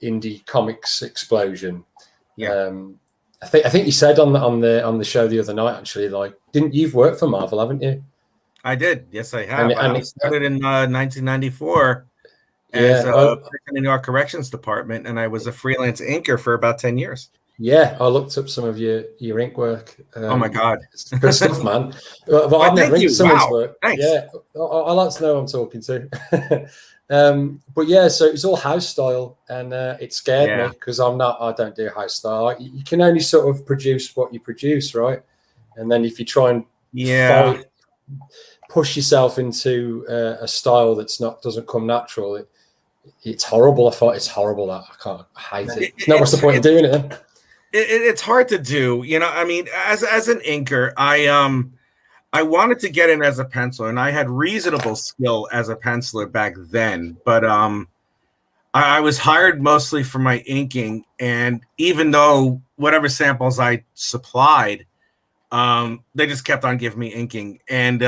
indie comics explosion, I think you said on the show the other night, actually, like, you've worked for Marvel, haven't you? I did. Yes, I have. I started in 1994 as in our corrections department, and I was a freelance inker for about 10 years. Yeah, I looked up some of your ink work. Oh my God, it's good stuff, man. But I've never inked someone's work. Thanks. Yeah, I like to know who I'm talking to. But yeah, so it's all house style, and it scared me because I don't do house style. You can only sort of produce what you produce, right? And then if you try and push yourself into a style doesn't come natural, it's horrible. I thought it's horrible. I hate it. No, what's the point of doing it then? It's hard to do, you know. I mean, as an inker, I wanted to get in as a penciler, and I had reasonable skill as a penciler back then. But I was hired mostly for my inking, and even though whatever samples I supplied, they just kept on giving me inking, and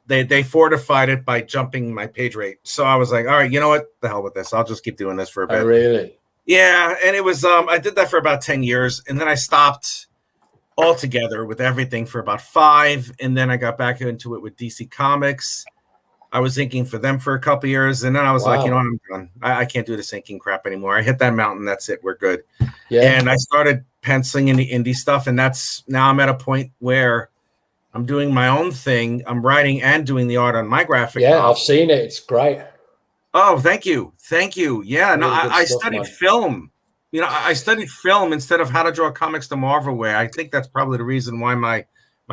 they fortified it by jumping my page rate. So I was like, all right, you know what? The hell with this. I'll just keep doing this for a bit. Oh, really? Yeah, and it was I did that for about 10 years, and then I stopped altogether with everything for about 5, and then I got back into it with DC Comics. I was inking for them for a couple years, and then I was like, you know what, I'm done. I can't do this inking crap anymore. I hit that mountain. That's it. We're good. Yeah. And I started penciling in the indie stuff, and now I'm at a point where I'm doing my own thing. I'm writing and doing the art on my graphic novel. I've seen it. It's great. Oh, thank you. Yeah, no, I studied film. You know, I studied film instead of how to draw comics the Marvel way. I think that's probably the reason why my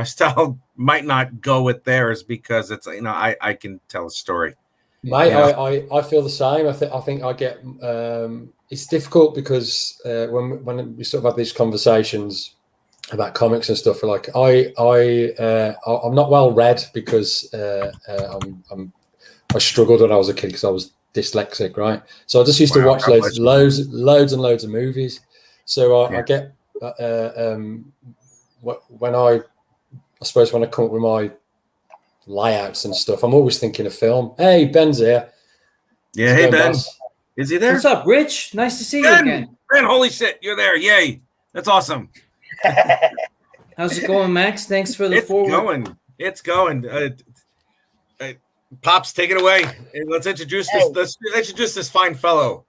style might not go with theirs, because it's, you know, I can tell a story. Mate, I feel the same. I think I get it's difficult because when we sort of have these conversations about comics and stuff, like I'm not well read because I struggled when I was a kid because I was dyslexic, right? So I just used to watch loads and loads of movies. So I get when I suppose when I come up with my layouts and stuff, I'm always thinking of film. Hey, Ben's here. Yeah, hey Ben. Is he there? What's up, Rich? Nice to see you again. Ben, holy shit, you're there. Yay. That's awesome. How's it going, Max? Thanks for the forward. It's going. Pops, take it away. Let's introduce this. Let's introduce this fine fellow.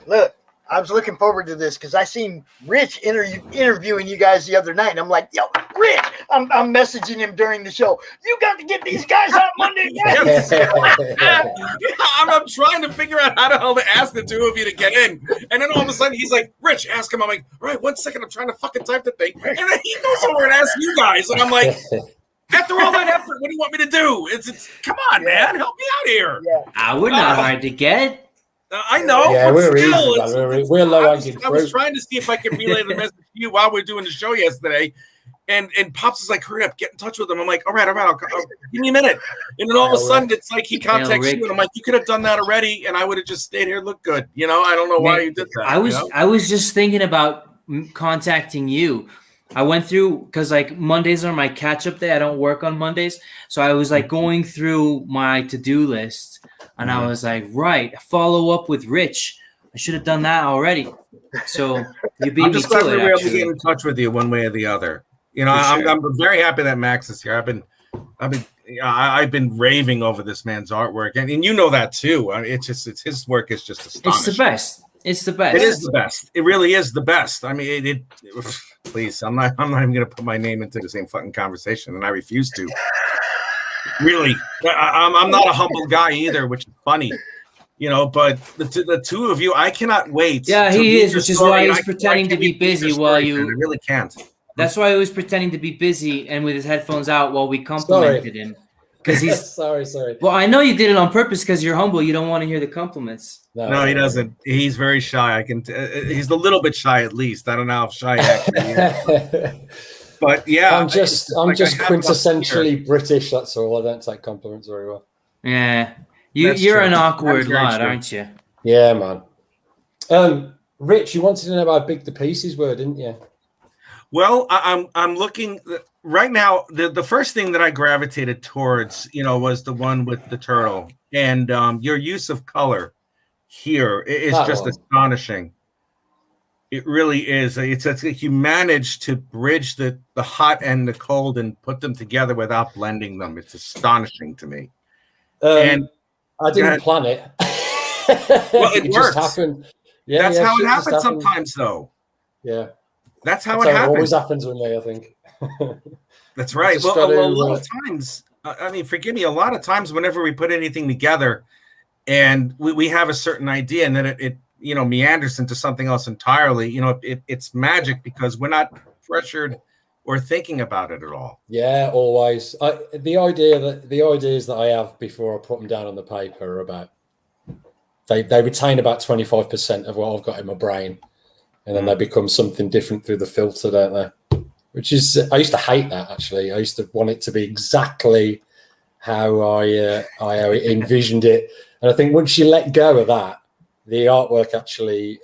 Look, I was looking forward to this because I seen Rich interviewing you guys the other night, and I'm like, yo, Rich, I'm messaging him during the show. You got to get these guys on Monday nights. I'm trying to figure out how the hell to ask the two of you to get in, and then all of a sudden he's like, Rich, ask him. I'm like, all right, 1 second, I'm trying to fucking type the thing, and then he goes over and asks you guys, and I'm like. After all that effort, what do you want me to do? It's come on, man, help me out here. Yeah. We're not hard to get. I know, yeah, but we're still, easy, we're low hanging fruit. I was trying to see if I could relay the message to you while we were doing the show yesterday, and Pops is like, hurry up, get in touch with him. I'm like, all right, I'll give me a minute. And then all of a sudden, it's like he contacts you, and I'm like, you could have done that already, and I would have just stayed here, look good. I don't know why you did that. I was just thinking about contacting you. I went through because like Mondays are my catch-up day. I don't work on Mondays, so I was like going through my to-do list, and I was like, right, follow up with Rich. I should have done that already. So you beat me to it. We were able to get in touch with you one way or the other. I'm very happy that Max is here. I've been raving over this man's artwork, and you know that too. It's his work is just astonishing. It's the best. It's the best. It is the best. It really is the best. I mean, please, I'm not even going to put my name into the same fucking conversation, and I refuse to. Really, I'm not a humble guy either, which is funny, But the two of you, I cannot wait. Yeah, he is, which is why he's pretending to be busy while you. I really can't. That's why he was pretending to be busy and with his headphones out while we complimented him. Because he's sorry. Well, I know you did it on purpose because you're humble. You don't want to hear the compliments. No, he doesn't. He's very shy. He's a little bit shy, at least. I don't know how shy he actually is. But yeah, I'm just quintessentially British. That's all. I don't take compliments very well. Yeah, you're an awkward lad, aren't you? Yeah, man. Rich, you wanted to know how big the pieces were, didn't you? Well, I'm looking right now. The first thing that I gravitated towards, was the one with the turtle, and your use of color here is just astonishing. It really is. It's like you managed to bridge the hot and the cold and put them together without blending them. It's astonishing to me. And I didn't plan it. Well, it works. Just happened. That's how it happens sometimes, though. Yeah. That's how it happens. It always happens with me, I think. That's right. Well, a lot of times, forgive me, a lot of times whenever we put anything together and we have a certain idea and then it meanders into something else entirely, it's magic because we're not pressured or thinking about it at all. Yeah, always. The ideas that I have before I put them down on the paper are about, they retain about 25% of what I've got in my brain. And then they become something different through the filter, don't they? Which is, I used to hate that, actually. I used to want it to be exactly how I envisioned it. And I think once you let go of that, the artwork actually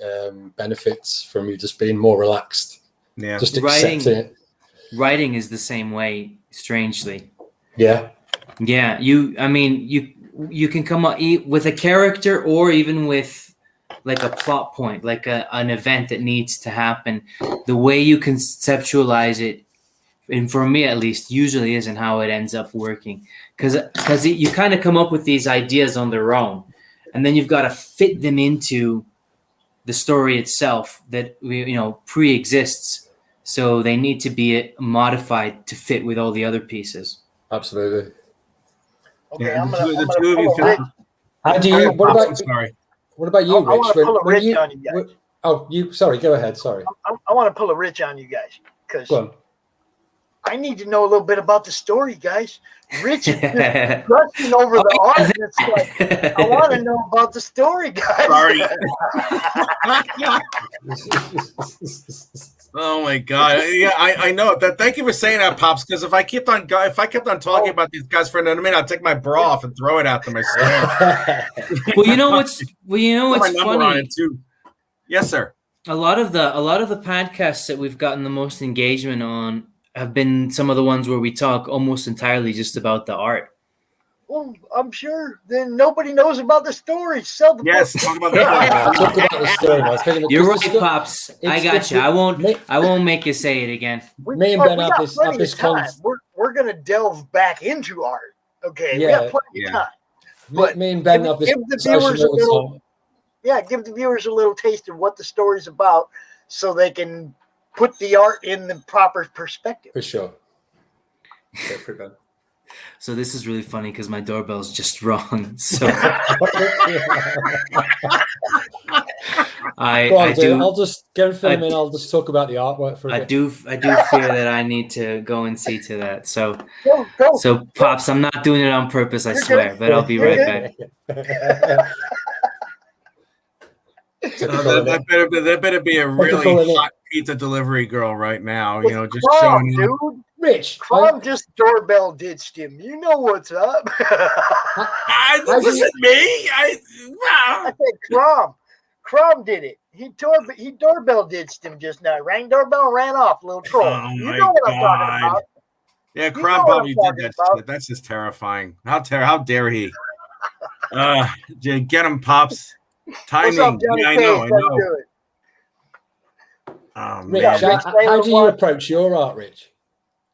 benefits from you just being more relaxed. Yeah. Just accepting it. Writing is the same way, strangely. Yeah. Yeah. You can come up with a character or even with like a plot point, like an event that needs to happen. The way you conceptualize it, and for me at least, usually isn't how it ends up working. Because you kind of come up with these ideas on their own, and then you've got to fit them into the story itself that pre-exists. So they need to be modified to fit with all the other pieces. Absolutely. Okay, Yeah, the two of you. How do you? What about you, Rich? I want to pull a Rich on you guys. Sorry, go ahead. Sorry. I want to pull a Rich on you guys because I need to know a little bit about the story, guys. Rich is just rushing over the art. And it's like, I want to know about the story, guys. Sorry. Oh my God! Yeah, I know that. Thank you for saying that, Pops. Because if I kept on talking about these guys for another minute, I'll take my bra off and throw it out to my stare. Well, you know what's funny? On it too. Yes, sir. A lot of the podcasts that we've gotten the most engagement on have been some of the ones where we talk almost entirely just about the art. Well, I'm sure then nobody knows about the story. Sell the Yes, book. talk about the Talk about the story, man. You're Because right, Pops. I got you. I won't make you say it again. Me and Ben we have got this plenty of time. cons- We're gonna delve back into art. Okay, we Yeah, got plenty of time. Me, me and Ben have this give the conversation viewers a all the little, time. yeah, give the viewers a little taste of what the story's about, so they can put the art in the proper perspective. For sure. Go for it, Ben. So this is really funny because my doorbell's just wrong. So Go on, I dude. do I'll just go and fill him in. I'll just talk about the artwork for a I bit. do fear that I need to go and see to that. So Go. so Pops, I'm not doing it on purpose, I You're swear, good. but I'll be You're right good. back. That better be a really hot pizza delivery girl right now. You know, just showing you. Dude. Rich, Crom just doorbell ditched him. You know what's up. This isn't me. I said Crom did it. He doorbell ditched him just now. Rang doorbell, ran off. Little troll. Oh You my know what I'm talking God. about. Yeah, You know Crom what probably I'm did talking that about. shit. That's just terrifying. How dare he? Get him, Pops. Timing. What's up, Johnny Yeah, I Cage? know. Let's do it. Oh, Rich, man. how do you approach your art, Rich?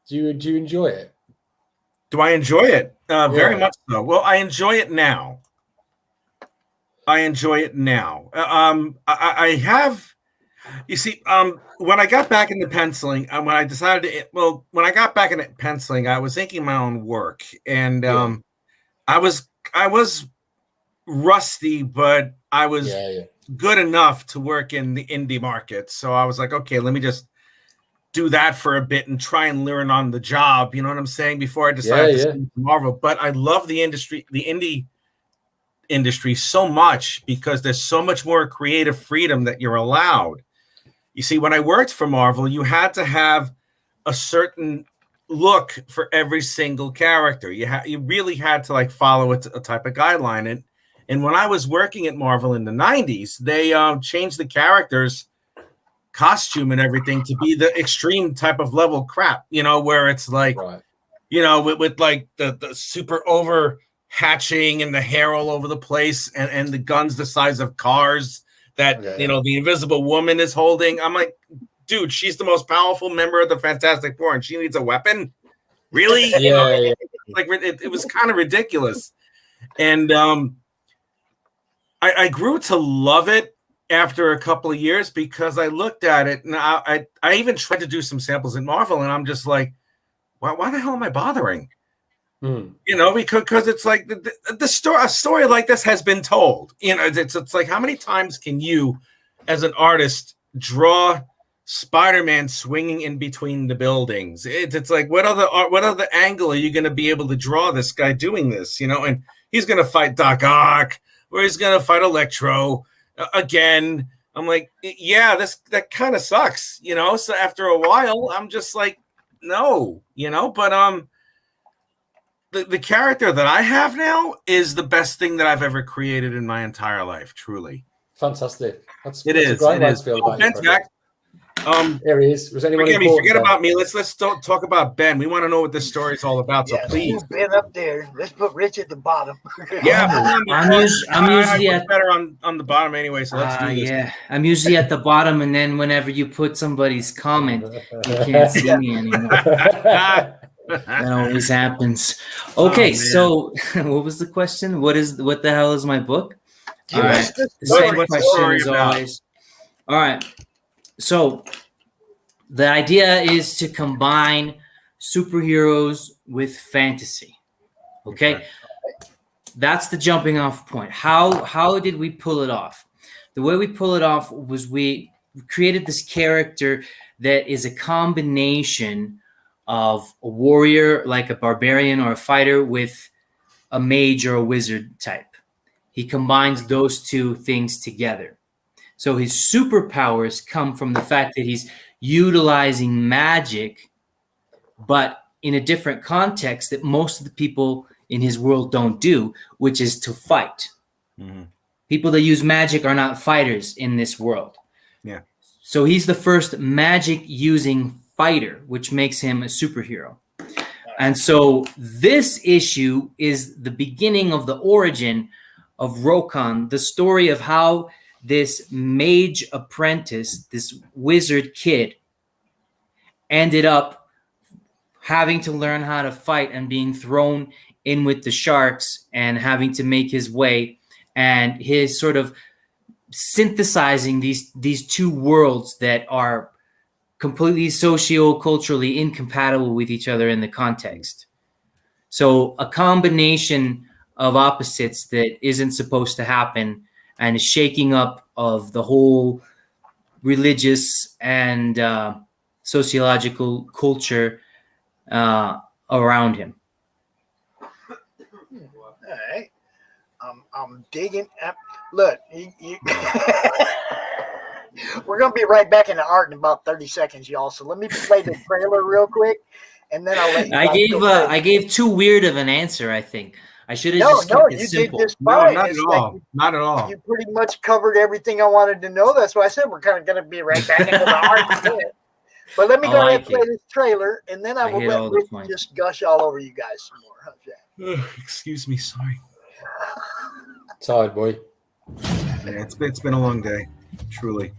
Do you enjoy it? Do I enjoy it? Very Yeah. much so. Well, I enjoy it now. I have, you see, when I got back into penciling, when I got back into penciling, I was inking my own work, and I was rusty, but I was good enough to work in the indie market. So I was like, okay, let me just do that for a bit and try and learn on the job. You know what I'm saying? Before I decided to stay Marvel. But I love the industry, the indie industry so much because there's so much more creative freedom that you're allowed. You see, when I worked for Marvel, you had to have a certain look for every single character. You really had to like follow a type of guideline. And when I was working at Marvel in the 90s, they changed the characters' costume and everything to be the extreme type of level crap, you know, where it's like, you know, with like the super over hatching and the hair all over the place and the guns the size of cars that, you know, the Invisible Woman is holding. I'm like, dude, she's the most powerful member of the Fantastic Four and she needs a weapon? Really? Like it was kind of ridiculous. And I grew to love it after a couple of years because I looked at it and I even tried to do some samples in Marvel and I'm just like, why the hell am I bothering? You know, because it's like a story like this has been told. You know, it's like how many times can you, as an artist, draw Spider-Man swinging in between the buildings? It's like what other angle are you going to be able to draw this guy doing this? You know, and he's going to fight Doc Ock or he's going to fight Electro. Again, I'm like, yeah, that kind of sucks, you know. So after a while, I'm just like, no, you know. But the character that I have now is the best thing that I've ever created in my entire life. Truly, fantastic. That's a great it way is. to feel about Ben's back. There he is. Was anyone forget about me. Let's talk about Ben. We want to know what this story is all about. So please, Ben up there. Let's put Rich at the bottom. I'm usually at better on the bottom anyway. So let's do this. Yeah, I'm usually at the bottom, and then whenever you put somebody's comment, you can't see me anymore. That always happens. Okay, so what was the question? What the hell is my book? All right, the same question as always. All right. So the idea is to combine superheroes with fantasy. Okay? That's the jumping off point. How did we pull it off? The way we pull it off was we created this character that is a combination of a warrior, like a barbarian or a fighter, with a mage or a wizard type. He combines those two things together. So his superpowers come from the fact that he's utilizing magic, but in a different context that most of the people in his world don't do, which is to fight. Mm-hmm. People that use magic are not fighters in this world. Yeah. So he's the first magic using fighter, which makes him a superhero. And so this issue is the beginning of the origin of Rokan, the story of how this mage apprentice, this wizard kid, ended up having to learn how to fight and being thrown in with the sharks and having to make his way, and his sort of synthesizing these two worlds that are completely socio-culturally incompatible with each other in the context. So a combination of opposites that isn't supposed to happen, and a shaking up of the whole religious and sociological culture around him. All right. I'm digging. Look, we're gonna be right back in the art in about 30 seconds, y'all. So let me play the trailer real quick, and then I'll let you. I gave too weird of an answer. I think I should have just no, kept it you simple. did just No, fine. not It's at like all. Not at all. You pretty much covered everything I wanted to know. That's why I said we're kind of gonna be right back into the art in a minute. But let me go ahead and play this trailer, and then I will hit all let the Rich points. just gush all over you guys some more. How's that? Excuse me, sorry. Tired boy. Yeah, it's been a long day, truly.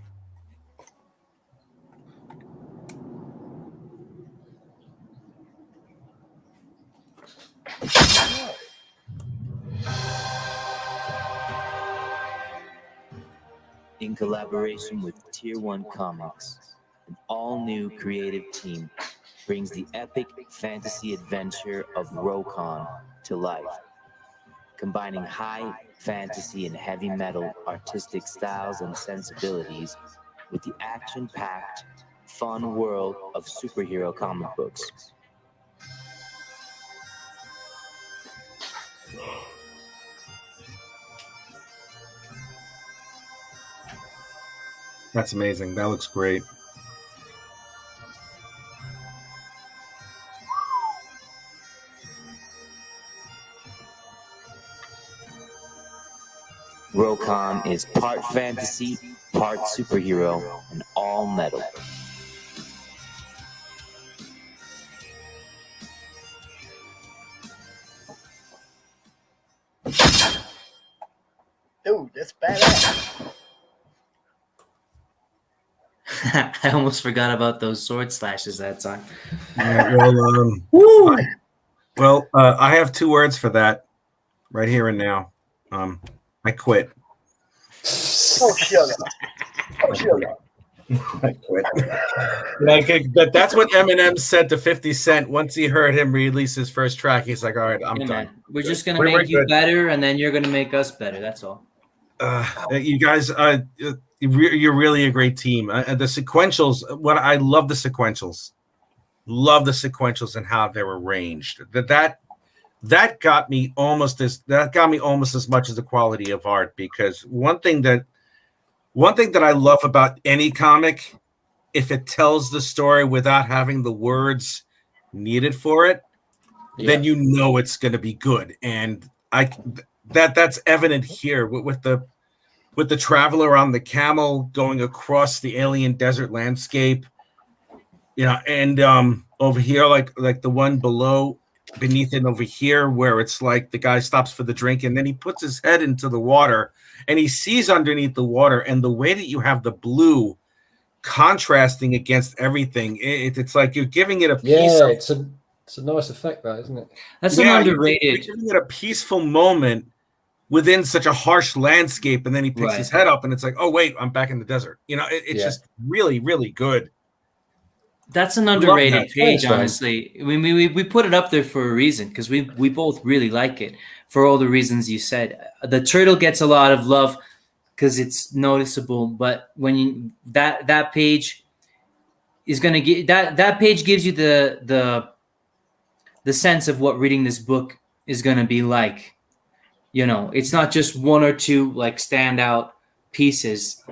In collaboration with Tier 1 Comics, an all-new creative team brings the epic fantasy adventure of Rokan to life, combining high fantasy and heavy metal artistic styles and sensibilities with the action-packed, fun world of superhero comic books. That's amazing. That looks great. Rokan is part fantasy, part superhero, and all metal. Dude, that's badass. I almost forgot about those sword slashes that time. Yeah, well, I have two words for that right here and now. I quit. Oh, shut up. Oh, shut up. I quit. That's what Eminem said to 50 Cent once he heard him release his first track. He's like, all right, I'm done. Man, we're just going to We're make you good. better, and then you're going to make us better. That's all. You guys, you're really a great team. The sequentials, I love the sequentials. Love the sequentials and how they're arranged. That got me almost as much as the quality of art, because one thing that I love about any comic, if it tells the story without having the words needed for it, then you know it's going to be good. And that's evident here with the traveler on the camel going across the alien desert landscape, and over here, like the one beneath it over here, where it's like the guy stops for the drink and then he puts his head into the water and he sees underneath the water, and the way that you have the blue contrasting against everything, it's like you're giving it a piece. Yeah, it's a nice effect, that, isn't it? That's an underrated. You're giving it a peaceful moment within such a harsh landscape, and then he picks his head up and it's like, oh wait, I'm back in the desert. It's just really, really good. That's an underrated page, honestly. I mean, we put it up there for a reason, because we both really like it for all the reasons you said. The turtle gets a lot of love because it's noticeable, but when that page is going to get that page gives you the sense of what reading this book is going to be like. It's not just one or two like standout pieces.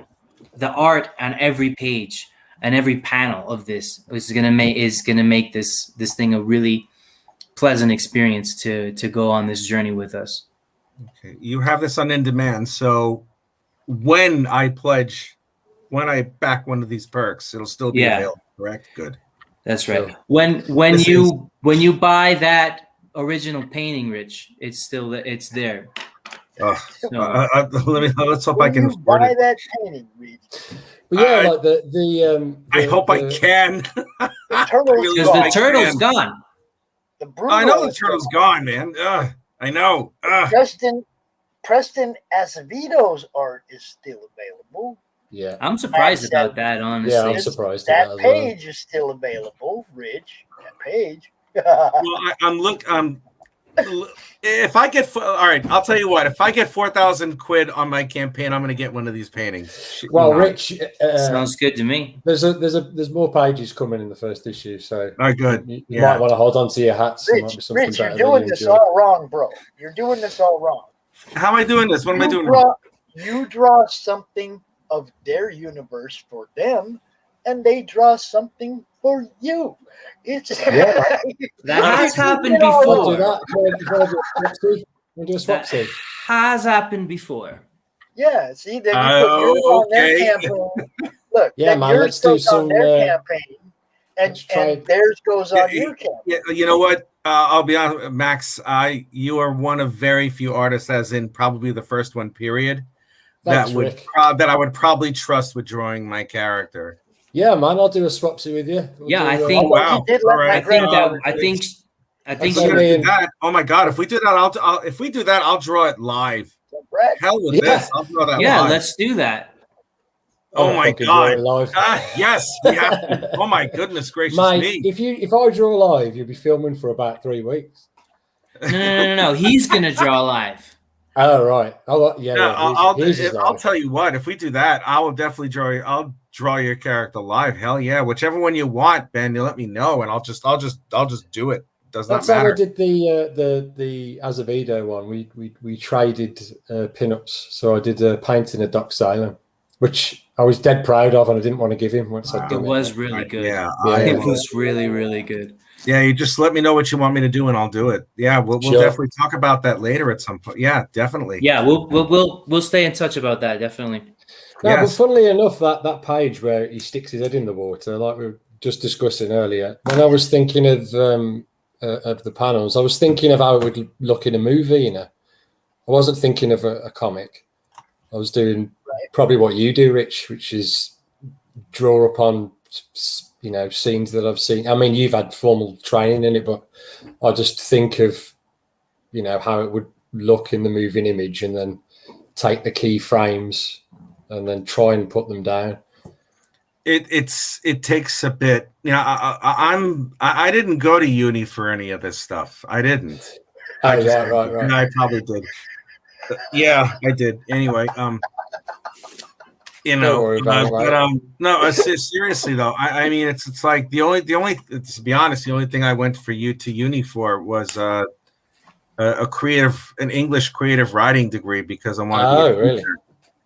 The art on every page and every panel of this is gonna make this thing a really pleasant experience to go on this journey with us. Okay, you have this on demand, so when I back one of these perks, it'll still be available, correct? Good. That's right. So, When This you buy that original painting, Rich, it's there. So, let's hope I When can you afford buy it. that painting, Rich, but yeah, I- like I hope I can. the turtle's really because the gone. turtle's can. gone. The Bruno I know the is turtle's gone, man. I know. Preston Acevedo's art is still available. yeah, I'm surprised Max about said- that, honestly. yeah, I'm surprised at That that as well. page is still available, Rich. That page. Well, if I get all right, I'll tell you what. If I get 4,000 quid on my campaign, I'm going to get one of these paintings. Well, You know. Rich, Sounds good to me. there's more pages coming in the first issue, so All right, good. you Yeah. might want to hold on to your hats. There might be Rich, something you're better doing than this you enjoy. all wrong, bro. You're doing this all wrong. How am I doing this? What am I doing? You draw something of their universe for them, and they draw something for you. It's Yeah. That has happened I'll do before. that. Can I do a swapsy? We'll do a That swapsy. has happened before. Yeah, see, then you put yours on their okay. campaign. Look, Yeah, then man, yours let's do goes on some, their campaign, let's try and theirs goes on your campaign. Yeah, you know what? I'll be honest, Max. You are one of very few artists, as in probably the first one. Period. Thanks, that would Rick. that I would probably trust with drawing my character. Yeah, man, I'll do a swapsy with you. Yeah, I do, think- Oh wow! You did let All right. I think If we I do mean- that, oh my god! If we do that, if we do that, I'll draw it live. Brad, Hell with Yeah. this! I'll draw that yeah, live. let's do that. Oh I'll my fucking draw god! it live. Yes, we have to. Oh my goodness gracious Mate, me! if I draw live, you'll be filming for about 3 weeks. No. He's gonna draw live. Oh right. Oh yeah. No, Yeah. Here's his I'll live. tell you what. If we do that, I will definitely draw. I'll draw your character live. Hell yeah! Whichever one you want, Ben. You let me know, and I'll just do it. Does not That's how I matter. did the Azevedo one. We traded pinups. So I did a painting of Doc Salem, which I was dead proud of, and I didn't want to give him once I'd It done it. was really good. Yeah, It was really, really good. Yeah, you just let me know what you want me to do, and I'll do it. Yeah, we'll Sure. definitely talk about that later at some point. Yeah, definitely. Yeah, we'll stay in touch about that, definitely. No, Yes. but funnily enough, that page where he sticks his head in the water, like we were just discussing earlier, when I was thinking of the panels, I was thinking of how it would look in a movie. You know, I wasn't thinking of a comic. I was doing probably what you do, Rich, which is draw upon scenes that I've seen. I mean, you've had formal training in it, but I just think of how it would look in the moving image, and then take the key frames and then try and put them down. It takes a bit. I didn't go to uni for any of this stuff. I didn't. Right. No, I probably did. Yeah, I did. Anyway, Don't worry about it, no, seriously though. I mean, it's like the only to be honest, the only thing I went to uni for was an English creative writing degree, because I want to be a really? teacher.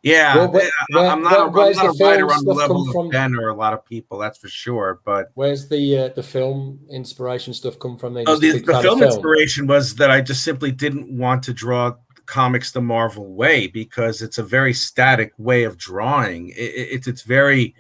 Yeah, I'm not where's a the writer film on the stuff level come from? of Ben or a lot of people, that's for sure. But Where's the film inspiration stuff come from? the film inspiration was that I just simply didn't want to draw comics the Marvel way, because it's a very static way of drawing. It's very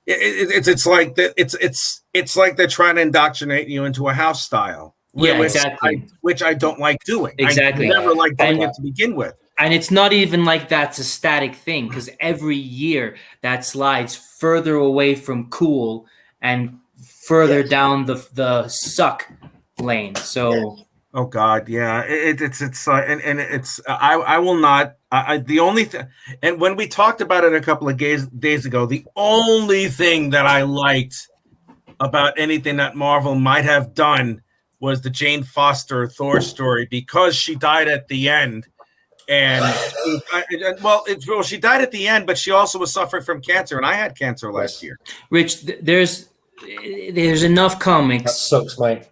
it's like they're trying to indoctrinate you into a house style. Yeah, exactly. Which I don't like doing. Exactly. I never liked doing it to begin with. And it's not even like that's a static thing, because every year that slides further away from cool and further down the suck lane. So, oh God, yeah, it's I will not. The only thing, and when we talked about it a couple of days ago, the only thing that I liked about anything that Marvel might have done was the Jane Foster Thor story, because she died at the end. And she died at the end, but she also was suffering from cancer, and I had cancer last year. Rich, there's enough comics. That sucks, mate.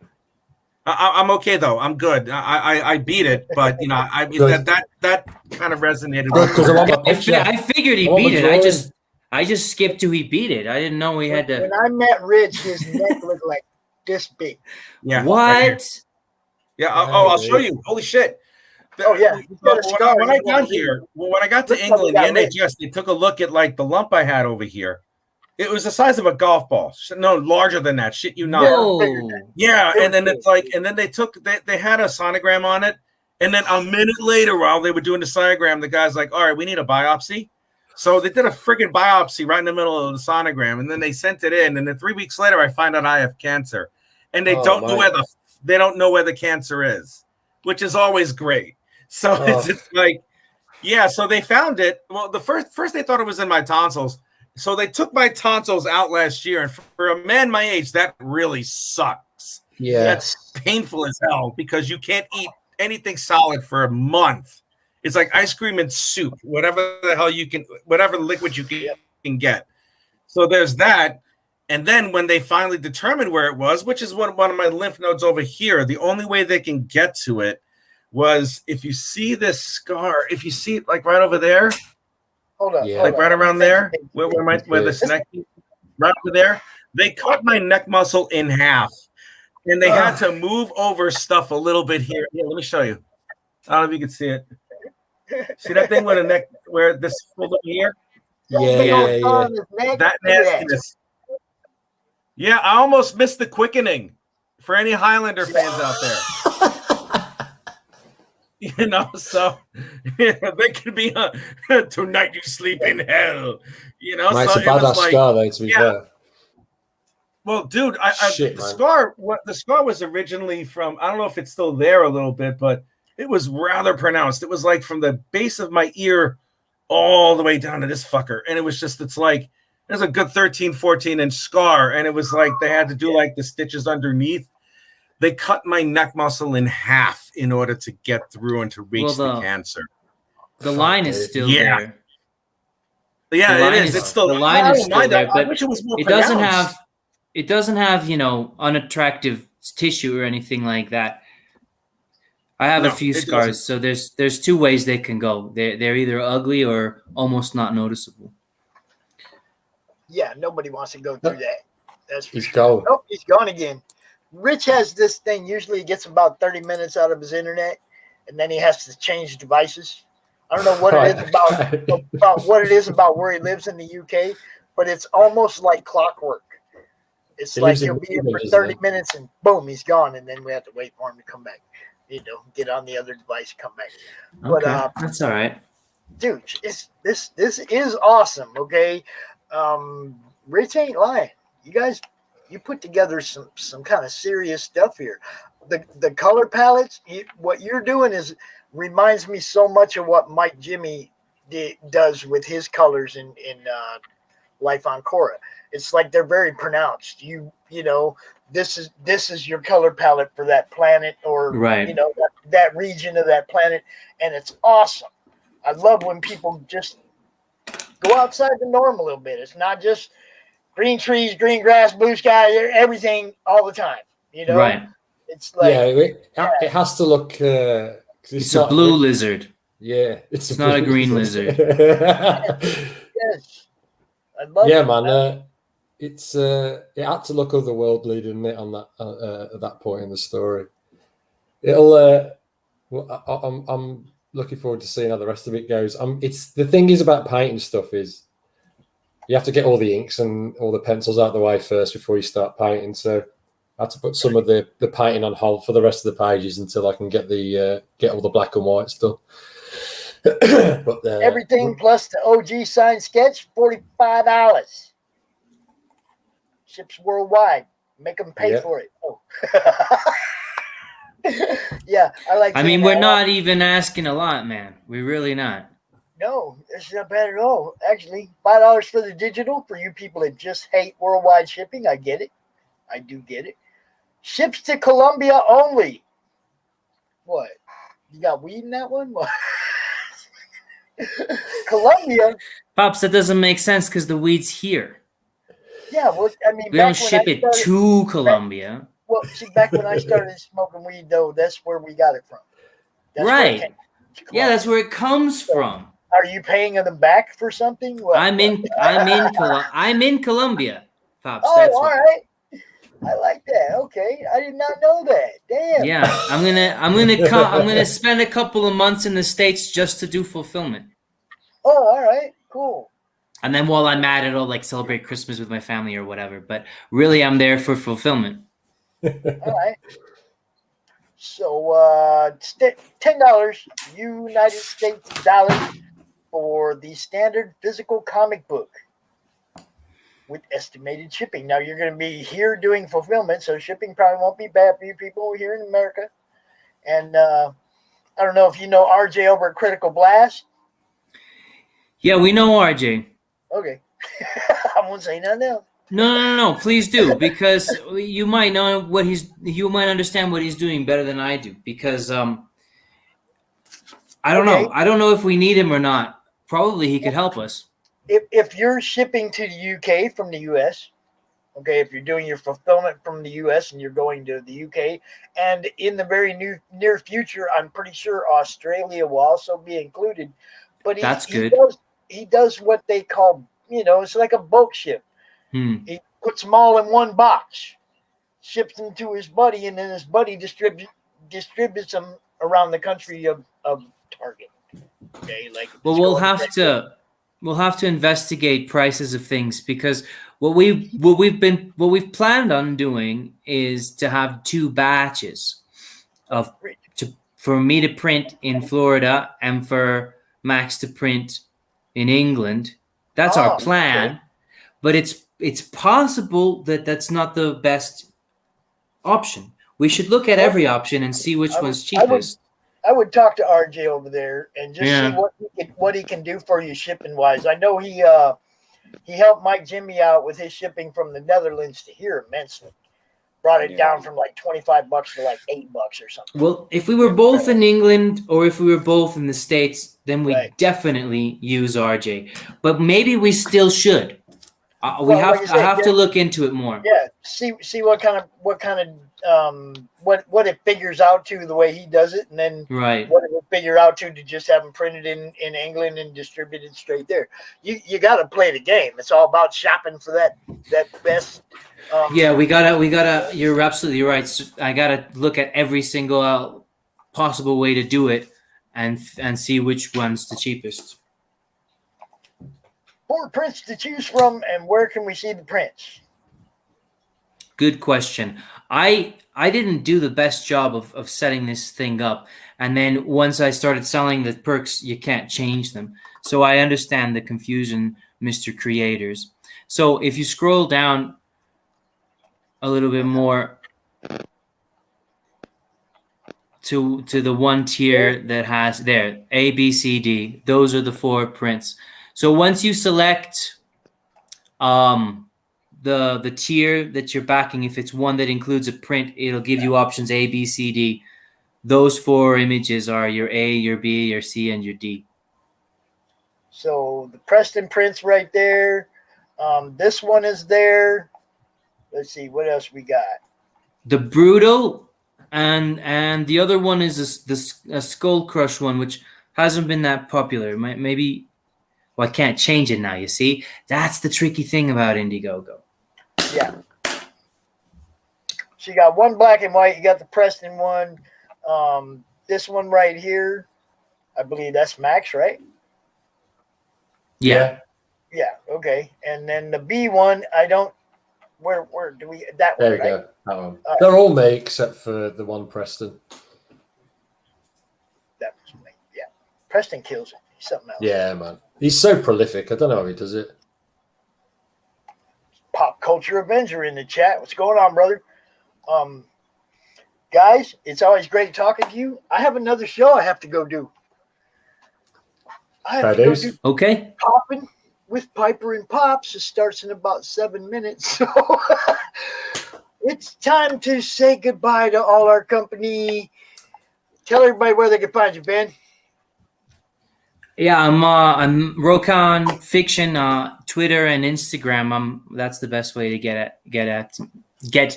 I'm okay though. I'm good. I beat it, but that kind of resonated. I figured he beat it. I just skipped to he beat it. I didn't know he had to. When I met Rich, his neck looked like this big. Yeah. What? Right, yeah. I'll show you. Holy shit. Oh yeah. When I got to England, the NHS, they took a look at like the lump I had over here. It was the size of a golf ball. No, larger than that. Shit, you not. Whoa. Yeah, and then it's like, and then they had a sonogram on it, and then a minute later, while they were doing the sonogram, the guy's like, "All right, we need a biopsy." So they did a freaking biopsy right in the middle of the sonogram, and then they sent it in, and then 3 weeks later, I find out I have cancer, and they don't know where the cancer is, which is always great. So it's like, yeah. So they found it. Well, the first they thought it was in my tonsils. So they took my tonsils out last year, and for a man my age, that really sucks. Yeah, that's painful as hell because you can't eat anything solid for a month. It's like ice cream and soup, whatever the hell you can, whatever liquid you can get. So there's that. And then when they finally determined where it was, which is one of my lymph nodes over here, the only way they can get to it was if you see this scar, if you see it like right over there. Hold on. Like right around there, where the neck, right over there, they cut my neck muscle in half, and they had to move over stuff a little bit here. Yeah, let me show you. I don't know if you can see it. See that thing where the neck, where this fold up here? Yeah. That nastiness. Yeah, I almost missed the quickening for any Highlander fans out there. You know, so they could be tonight you sleep in hell. You know, Mate, so it's a badass scar though, to be fair. Well, dude, the scar was originally from, I don't know if it's still there a little bit, but it was rather pronounced. It was like from the base of my ear all the way down to this fucker. And it was just, it's like, there's a good 13, 14-inch scar. And it was like they had to do like the stitches underneath. They cut my neck muscle in half in order to get through and to reach the cancer. The line is still there. Yeah, it is. It's still the line is still there, but I wish it was more pronounced. It doesn't have, you know, unattractive tissue or anything like that. I have a few scars, so there's two ways they can go. They're either ugly or almost not noticeable. Yeah, nobody wants to go through that. That's he's gone. Oh, he's gone again. Rich has this thing. Usually he gets about 30 minutes out of his internet, and then he has to change devices. I don't know what it is about what it is about where he lives in the UK, but it's almost like clockwork. It's like he'll be here for 30 minutes and boom, he's gone, and then we have to wait for him to come back. You know, get on the other device, come back. Okay, but that's all right, dude. This is awesome. Okay, Rich ain't lying. You guys. You put together some kind of serious stuff here. The color palettes, what you're doing reminds me so much of what Mike Jimmy does with his colors in Life on Korra. It's like they're very pronounced. You know, this is your color palette for that planet, or you know that region of that planet, and it's awesome. I love when people just go outside the norm a little bit. It's not just green trees, green grass, blue sky, everything all the time. You know, right? It's like it has to look. It's a blue lizard. Yeah, it's not a green lizard. Yes, I love it. Man. It had to look otherworldly, didn't it? On that at that point in the story, it'll. I'm looking forward to seeing how the rest of it goes. It's the thing is about painting stuff is. You have to get all the inks and all the pencils out of the way first before you start painting. So I had to put some of the painting on hold for the rest of the pages until I can get all the black and whites done. But everything plus the OG signed sketch, $45. Ships worldwide. Make them pay for it. Oh. Yeah, I like. I mean, we're not even asking a lot, man. We're really not. No, it's not bad at all. Actually, $5 for the digital for you people that just hate worldwide shipping. I get it. I do get it. Ships to Colombia only. What? You got weed in that one? What? Colombia. Pops, that doesn't make sense because the weed's here. Yeah, well, I mean, we don't ship it to Colombia. Well, see, back when I started smoking weed, though, that's where we got it from. Right. Yeah, that's where it comes from. Are you paying them back for something? What? I'm in Colombia, Pops. Oh, all right. I like that. Okay, I did not know that. Damn. Yeah, I'm gonna spend a couple of months in the States just to do fulfillment. Oh, all right, cool. And then while I'm at it, I'll like celebrate Christmas with my family or whatever. But really, I'm there for fulfillment. All right. So $10 United States dollars for the standard physical comic book with estimated shipping. Now you're going to be here doing fulfillment, so shipping probably won't be bad for you people here in America. And I don't know if you know RJ over at Critical Blast. Yeah, we know RJ. Okay. I won't say nothing else. No. Please do, because you might know you might understand what he's doing better than I do. Because I don't know. I don't know if we need him or not. Probably he could help us. If you're shipping to the UK from the US, okay, if you're doing your fulfillment from the US and you're going to the UK, and in the very near future, I'm pretty sure Australia will also be included. But that's good. He does what they call, it's like a bulk ship. He puts them all in one box, ships them to his buddy, and then his buddy distributes them around the country of Target. Okay, like well, we'll have to investigate prices of things, because what we've planned on doing is to have 2 batches for me to print in Florida and for Max to print in England. That's our plan. Okay. But it's possible that that's not the best option. We should look at every option and see which one's cheapest. I would talk to RJ over there and just see what he can do for you shipping wise. I know he helped Mike Jimmy out with his shipping from the Netherlands to here immensely. Brought it down from like $25 to like $8 or something. Well, if we were both in England or if we were both in the States, then we definitely use RJ. But maybe we still should. I have to look into it more. Yeah, see what it figures out to the way he does it, and then what it will figure out to just have them printed in England and distributed straight there. You got to play the game. It's all about shopping for that best. We gotta. You're absolutely right. So I gotta look at every single possible way to do it, and see which one's the cheapest. 4 prints to choose from, and where can we see the prints? Good question. I didn't do the best job of setting this thing up. And then once I started selling the perks, you can't change them. So I understand the confusion, Mr. Creators. So if you scroll down a little bit more to the one tier that has there, A, B, C, D, those are the 4 prints. So once you select the tier that you're backing, if it's one that includes a print, it'll give you options A, B, C, D. Those 4 images are your A, your B, your C, and your D. So the Preston prints right there. This one is there. Let's see, what else we got? The Brutal, and the other one is a Skull Crush one, which hasn't been that popular. Maybe... Well, I can't change it now, you see? That's the tricky thing about Indiegogo. Yeah. So you got one black and white. You got the Preston one. This one right here, I believe that's Max, right? Yeah. Yeah, okay. And then the B one, I don't... Where do we... That there one, we go. That one. They're all me except for the one Preston. That was me, yeah. Preston kills it. He's something else. Yeah, man. He's so prolific. I don't know how he does it. Pop Culture Avenger in the chat. What's going on, brother? Guys, it's always great talking to you. I have another show I have to go do. Okay. Popping with Piper and Pops. It starts in about 7 minutes. So it's time to say goodbye to all our company. Tell everybody where they can find you, Ben. Yeah, I'm Rokon Fiction, Twitter and Instagram. That's the best way to get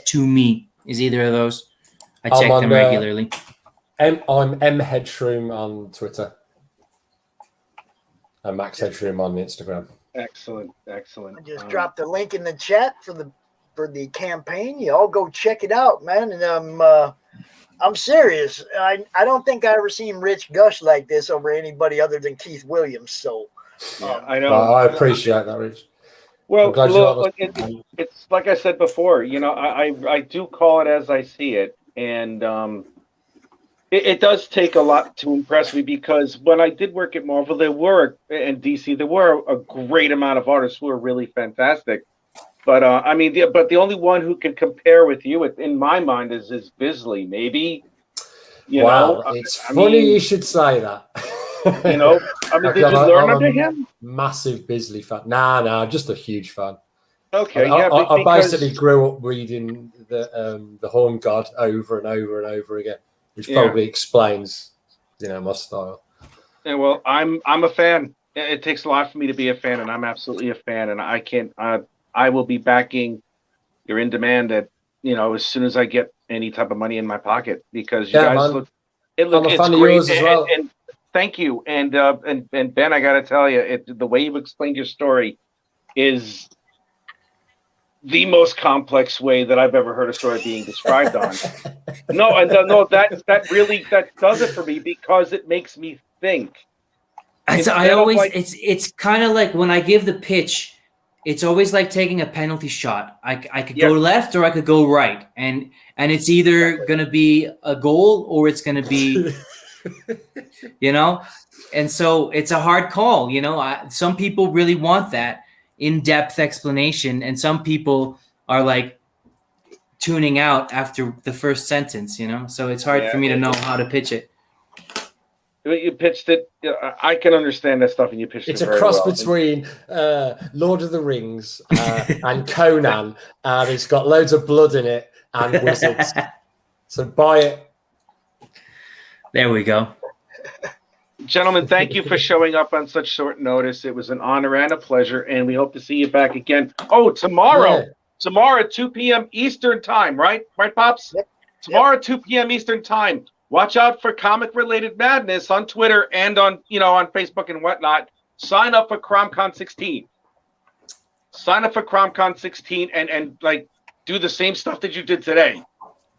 to me. Is either of those? I check them regularly. I'm M Headshroom on Twitter. And Max Headshroom on Instagram. Excellent. I just dropped the link in the chat for the campaign. You all go check it out, man. And I'm serious. I don't think I ever seen Rich gush like this over anybody other than Keith Williams. So I know. I appreciate that, Rich. Well, I'm glad look, it's like I said before. I do call it as I see it, and it does take a lot to impress me, because when I did work at Marvel, and DC, there were a great amount of artists who were really fantastic. But the only one who can compare with you, in my mind, is Bisley. Maybe. It's funny you should say that. Did you learn under him? Massive Bisley fan. Nah, just a huge fan. Okay, I basically grew up reading the Horn God over and over and over again, which probably explains, my style. Yeah, well, I'm a fan. It takes a lot for me to be a fan, and I'm absolutely a fan, and I can't. I will be backing You're in Demand at as soon as I get any type of money in my pocket, because you guys man. it's great. And thank you. And Ben, I got to tell you, the way you've explained your story is the most complex way that I've ever heard a story being described on. That does it for me, because it makes me think. It's kind of like when I give the pitch, it's always like taking a penalty shot. I could go left or I could go right, and it's either going to be a goal or it's going to be, and so it's a hard call. Some people really want that in-depth explanation, and some people are like tuning out after the first sentence. So it's hard for me to know how to pitch it. You pitched it. I can understand that stuff, and you pitched it very well. It's a cross between Lord of the Rings and Conan, and it's got loads of blood in it and wizards. So buy it. There we go. Gentlemen, thank you for showing up on such short notice. It was an honor and a pleasure, and we hope to see you back again. Oh, tomorrow at 2 p.m. Eastern time, right? Right, Pops? Yep. Tomorrow at 2 p.m. Eastern time. Watch out for comic-related madness on Twitter and on Facebook and whatnot. Sign up for CromCon 16. Sign up for CromCon 16 and like do the same stuff that you did today,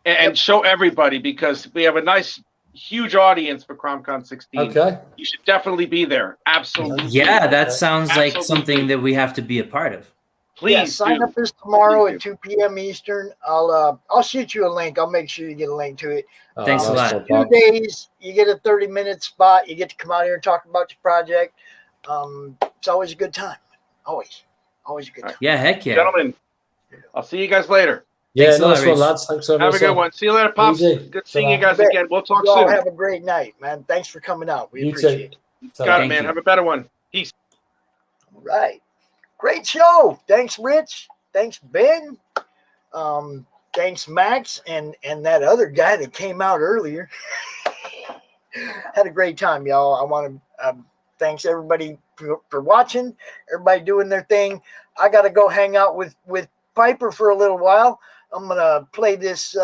and show everybody, because we have a nice, huge audience for CromCon 16. Okay. You should definitely be there. Absolutely. Yeah, that sounds like something that we have to be a part of. Please sign up this tomorrow at 2 p.m. Eastern. I'll shoot you a link. I'll make sure you get a link to it. Thanks a lot. 2 days, you get a 30-minute spot. You get to come out here and talk about your project. It's always a good time. Always a good time. Yeah, heck yeah. Gentlemen, I'll see you guys later. Yeah, nice one, lads. Thanks so much. Have a good one. See you later, Pops. Good seeing you guys again. We'll talk soon. You all have a great night, man. Thanks for coming out. We appreciate it. Got it, man. Have a better one. Peace. All right. Great show. Thanks, Rich. Thanks, Ben. Thanks, Max, and that other guy that came out earlier. Had a great time, y'all. I want to thanks everybody for watching. Everybody doing their thing. I got to go hang out with Piper for a little while. I'm gonna play this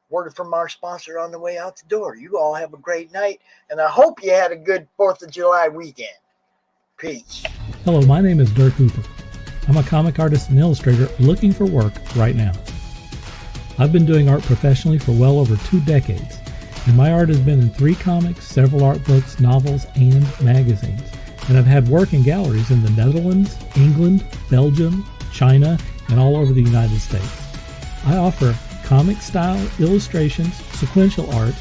word from our sponsor on the way out the door. You all have a great night, and I hope you had a good 4th of July weekend. Peace. Hello, my name is Dirk Hooper. I'm a comic artist and illustrator looking for work right now. I've been doing art professionally for well over 2 decades, and my art has been in 3 comics, several art books, novels, and magazines. And I've had work in galleries in the Netherlands, England, Belgium, China, and all over the United States. I offer comic-style illustrations, sequential art,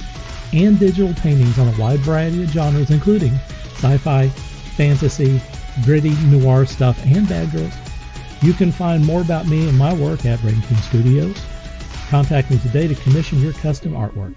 and digital paintings on a wide variety of genres, including sci-fi, fantasy, gritty, noir stuff, and bad girls. You can find more about me and my work at Rington Studios. Contact me today to commission your custom artwork.